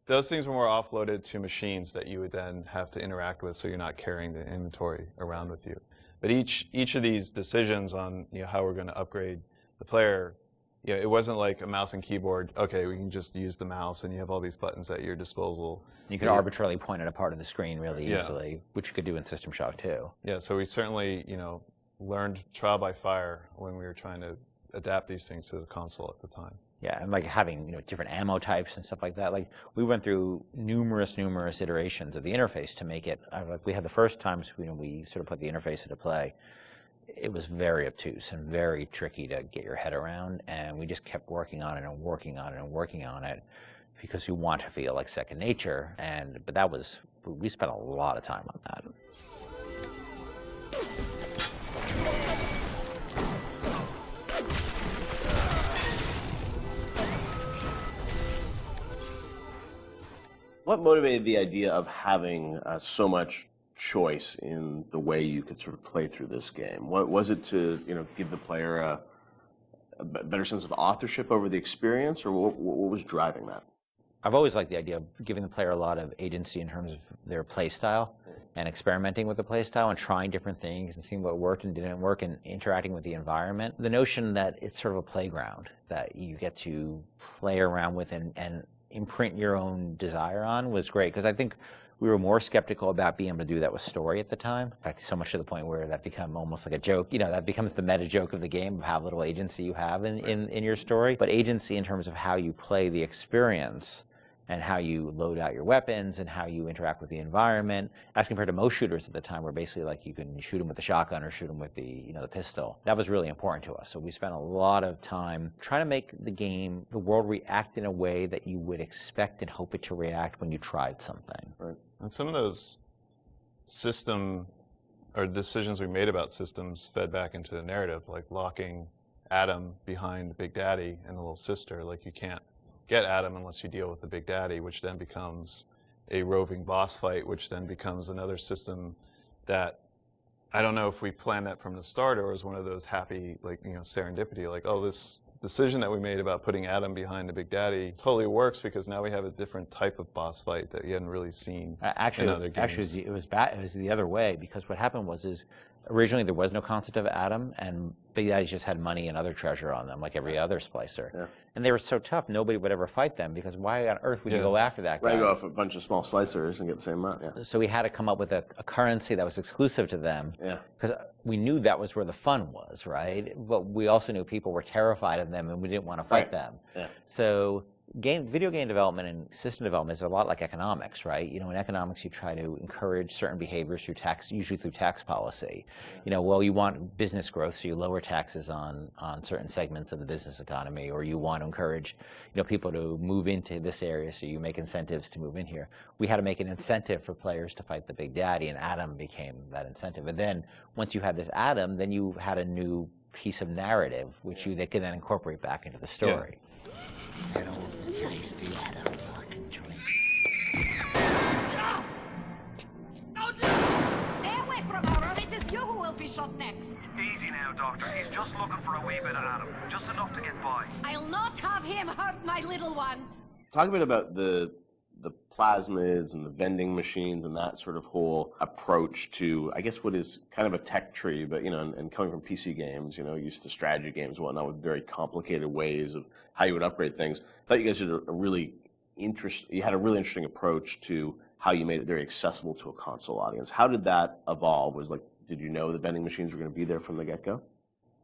Those things were more offloaded to machines that you would then have to interact with, so you're not carrying the inventory around with you. But each of these decisions on how we're going to upgrade the player, it wasn't like a mouse and keyboard. Okay, we can just use the mouse, and you have all these buttons at your disposal. You could arbitrarily point at a part of the screen really easily, which you could do in System Shock 2. Yeah, so we certainly learned trial by fire when we were trying to adapt these things to the console at the time. Yeah, and like having different ammo types and stuff like that. Like we went through numerous iterations of the interface to make it. Like we had the first times we sort of put the interface into play. It was very obtuse and very tricky to get your head around, and we just kept working on it and working on it and working on it because you want to feel like second nature. But we spent a lot of time on that. What motivated the idea of having so much choice in the way you could sort of play through this game? What was it to give the player a better sense of authorship over the experience, or what was driving that? I've always liked the idea of giving the player a lot of agency in terms of their play style and experimenting with the play style and trying different things and seeing what worked and didn't work and interacting with the environment. The notion that it's sort of a playground that you get to play around with and imprint your own desire on was great, because I think we were more skeptical about being able to do that with story at the time. In fact, so much to the point where that became almost like a joke. That becomes the meta joke of the game, of how little agency you have in your story. But agency in terms of how you play the experience and how you load out your weapons and how you interact with the environment, as compared to most shooters at the time, where basically like you can shoot them with the shotgun or shoot them with the the pistol. That was really important to us. So we spent a lot of time trying to make the world react in a way that you would expect and hope it to react when you tried something. Right. And some of those system or decisions we made about systems fed back into the narrative, like locking Adam behind Big Daddy and the little sister. Like you can't get Adam unless you deal with the Big Daddy, which then becomes a roving boss fight, which then becomes another system that I don't know if we planned that from the start or was one of those happy, serendipity, like, oh, this decision that we made about putting Adam behind the Big Daddy totally works because now we have a different type of boss fight that you hadn't really seen in other games. Actually, it was bad. It was the other way, because what happened was originally there was no concept of Adam, and Big Daddy just had money and other treasure on them, like every other splicer. Yeah. And they were so tough, nobody would ever fight them, because why on earth would you go after that guy? Right, go off a bunch of small slicers and get the same amount, yeah. So we had to come up with a currency that was exclusive to them, because we knew that was where the fun was, right? But we also knew people were terrified of them, and we didn't want to fight them. Yeah. So video game development and system development is a lot like economics, right? In economics, you try to encourage certain behaviors through tax, usually through tax policy. Well, you want business growth, so you lower taxes on certain segments of the business economy, or you want to encourage, people to move into this area, so you make incentives to move in here. We had to make an incentive for players to fight the Big Daddy, and Adam became that incentive. And then once you had this Adam, then you had a new piece of narrative, which they could then incorporate back into the story. Yeah. An old tasty Adam fucking drink. Stay away from her, or it is you who will be shot next. Easy now, Doctor. He's just looking for a wee bit of Adam. Just enough to get by. I'll not have him hurt my little ones. Talk a bit about the plasmids and the vending machines and that sort of whole approach to, I guess, what is kind of a tech tree, but, and coming from PC games, used to strategy games and whatnot with very complicated ways of how you would upgrade things. I thought you guys did a really interesting approach to how you made it very accessible to a console audience. How did that evolve? Did you know the vending machines were going to be there from the get-go?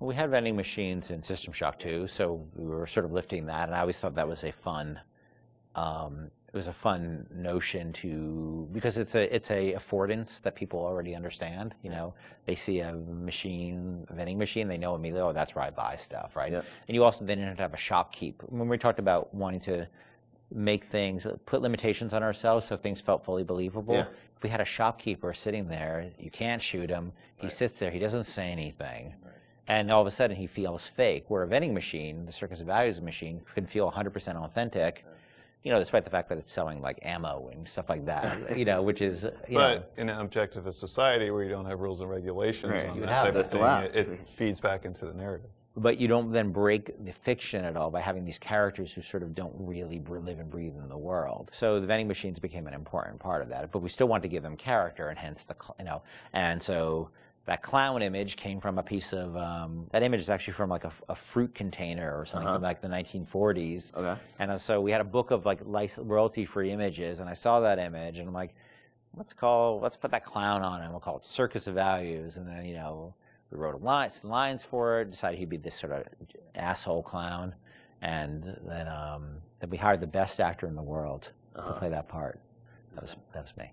Well, we had vending machines in System Shock 2, so we were sort of lifting that, and I always thought that was a fun notion because it's a affordance that people already understand. They see a vending machine, they know immediately, oh, that's where I buy stuff, right? Yeah. And you also then have to have a shopkeep. When we talked about wanting to make things, put limitations on ourselves so things felt fully believable. Yeah. If we had a shopkeeper sitting there, you can't shoot him. He sits there, he doesn't say anything. Right. And all of a sudden he feels fake. Where a vending machine, the Circus of Values machine, can feel 100% authentic. Despite the fact that it's selling like ammo and stuff like that, which is, But in an objectivist society where you don't have rules and regulations on that type of thing, it feeds back into the narrative. But you don't then break the fiction at all by having these characters who sort of don't really live and breathe in the world. So the vending machines became an important part of that. But we still want to give them character, and hence and so that clown image came from a piece of, that image is actually from like a fruit container or something from like the 1940s. Okay. And so we had a book of like royalty-free images, and I saw that image, and I'm like, let's put that clown on, and we'll call it Circus of Values. And then, we wrote some lines for it, decided he'd be this sort of asshole clown. And then we hired the best actor in the world to play that part. That was me.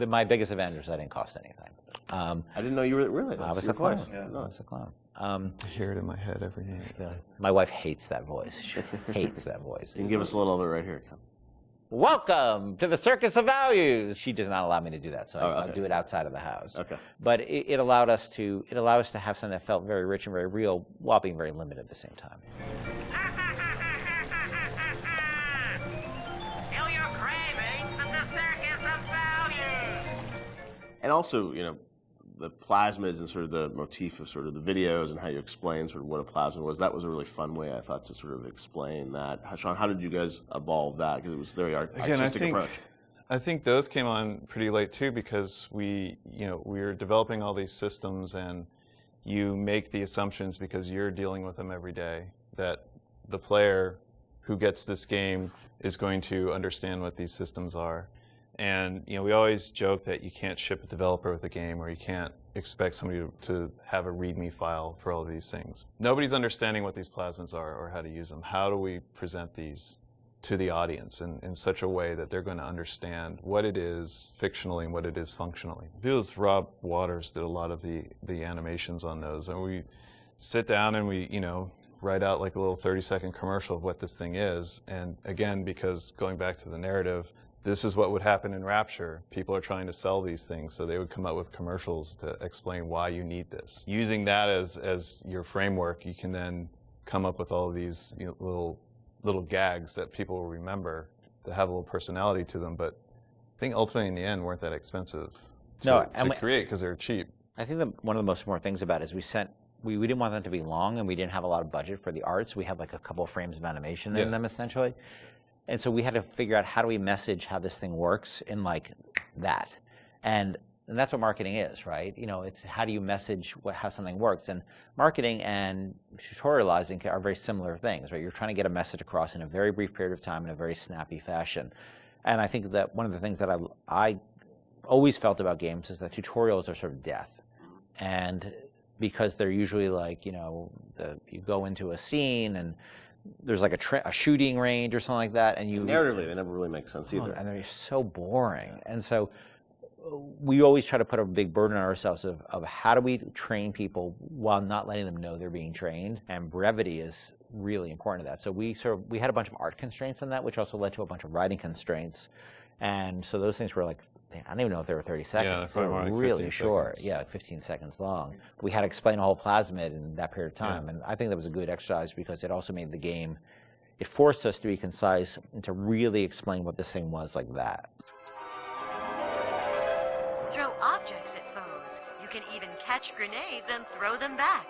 My biggest Avengers, I didn't cost anything. I didn't know you were really. I was a clown. Yeah, I was a clown. I hear it in my head every day. My wife hates that voice. She hates that voice. You can give us a little of it right here. Welcome to the Circus of Values. She does not allow me to do that, so I'll do it outside of the house. Okay. But it allowed us to have something that felt very rich and very real, while being very limited at the same time. Feel your cravings at the Circus of Values. And also, the plasmids and sort of the motif of sort of the videos and how you explain sort of what a plasmid was. That was a really fun way, I thought, to sort of explain that. Sean, how did you guys evolve that? Because it was a very artistic approach. I think those came on pretty late too, because we were developing all these systems, and you make the assumptions because you're dealing with them every day that the player who gets this game is going to understand what these systems are. And we always joke that you can't ship a developer with a game, or you can't expect somebody to have a README file for all of these things. Nobody's understanding what these plasmids are or how to use them. How do we present these to the audience in such a way that they're going to understand what it is fictionally and what it is functionally? I feel as Rob Waters did a lot of the animations on those, and we sit down and we write out like a little 30-second commercial of what this thing is. And again, because going back to the narrative, this is what would happen in Rapture. People are trying to sell these things, so they would come up with commercials to explain why you need this. Using that as your framework, you can then come up with all of these little gags that people will remember, that have a little personality to them. But I think ultimately, in the end, weren't that expensive to create, because they're cheap. I think one of the most important things about it is we didn't want them to be long, and we didn't have a lot of budget for the arts. We had like a couple of frames of animation in them, essentially. And so we had to figure out, how do we message how this thing works in like that? And that's what marketing is, right? It's how do you message how something works? And marketing and tutorializing are very similar things, right? You're trying to get a message across in a very brief period of time in a very snappy fashion. And I think that one of the things that I always felt about games is that tutorials are sort of death. And because they're usually like, you go into a scene and there's like a shooting range or something like that, and narratively they never really make sense either, and they're so boring. And so we always try to put a big burden on ourselves of how do we train people while not letting them know they're being trained, and brevity is really important to that. So we had a bunch of art constraints on that, which also led to a bunch of writing constraints, and so those things were like, I don't even know if they were 30 seconds. Yeah, they were like really short. Yeah, like 15 seconds long. We had to explain a whole plasmid in that period of time, and I think that was a good exercise because it also made the game, it forced us to be concise and to really explain what this thing was like that. Throw objects at foes. You can even catch grenades and throw them back.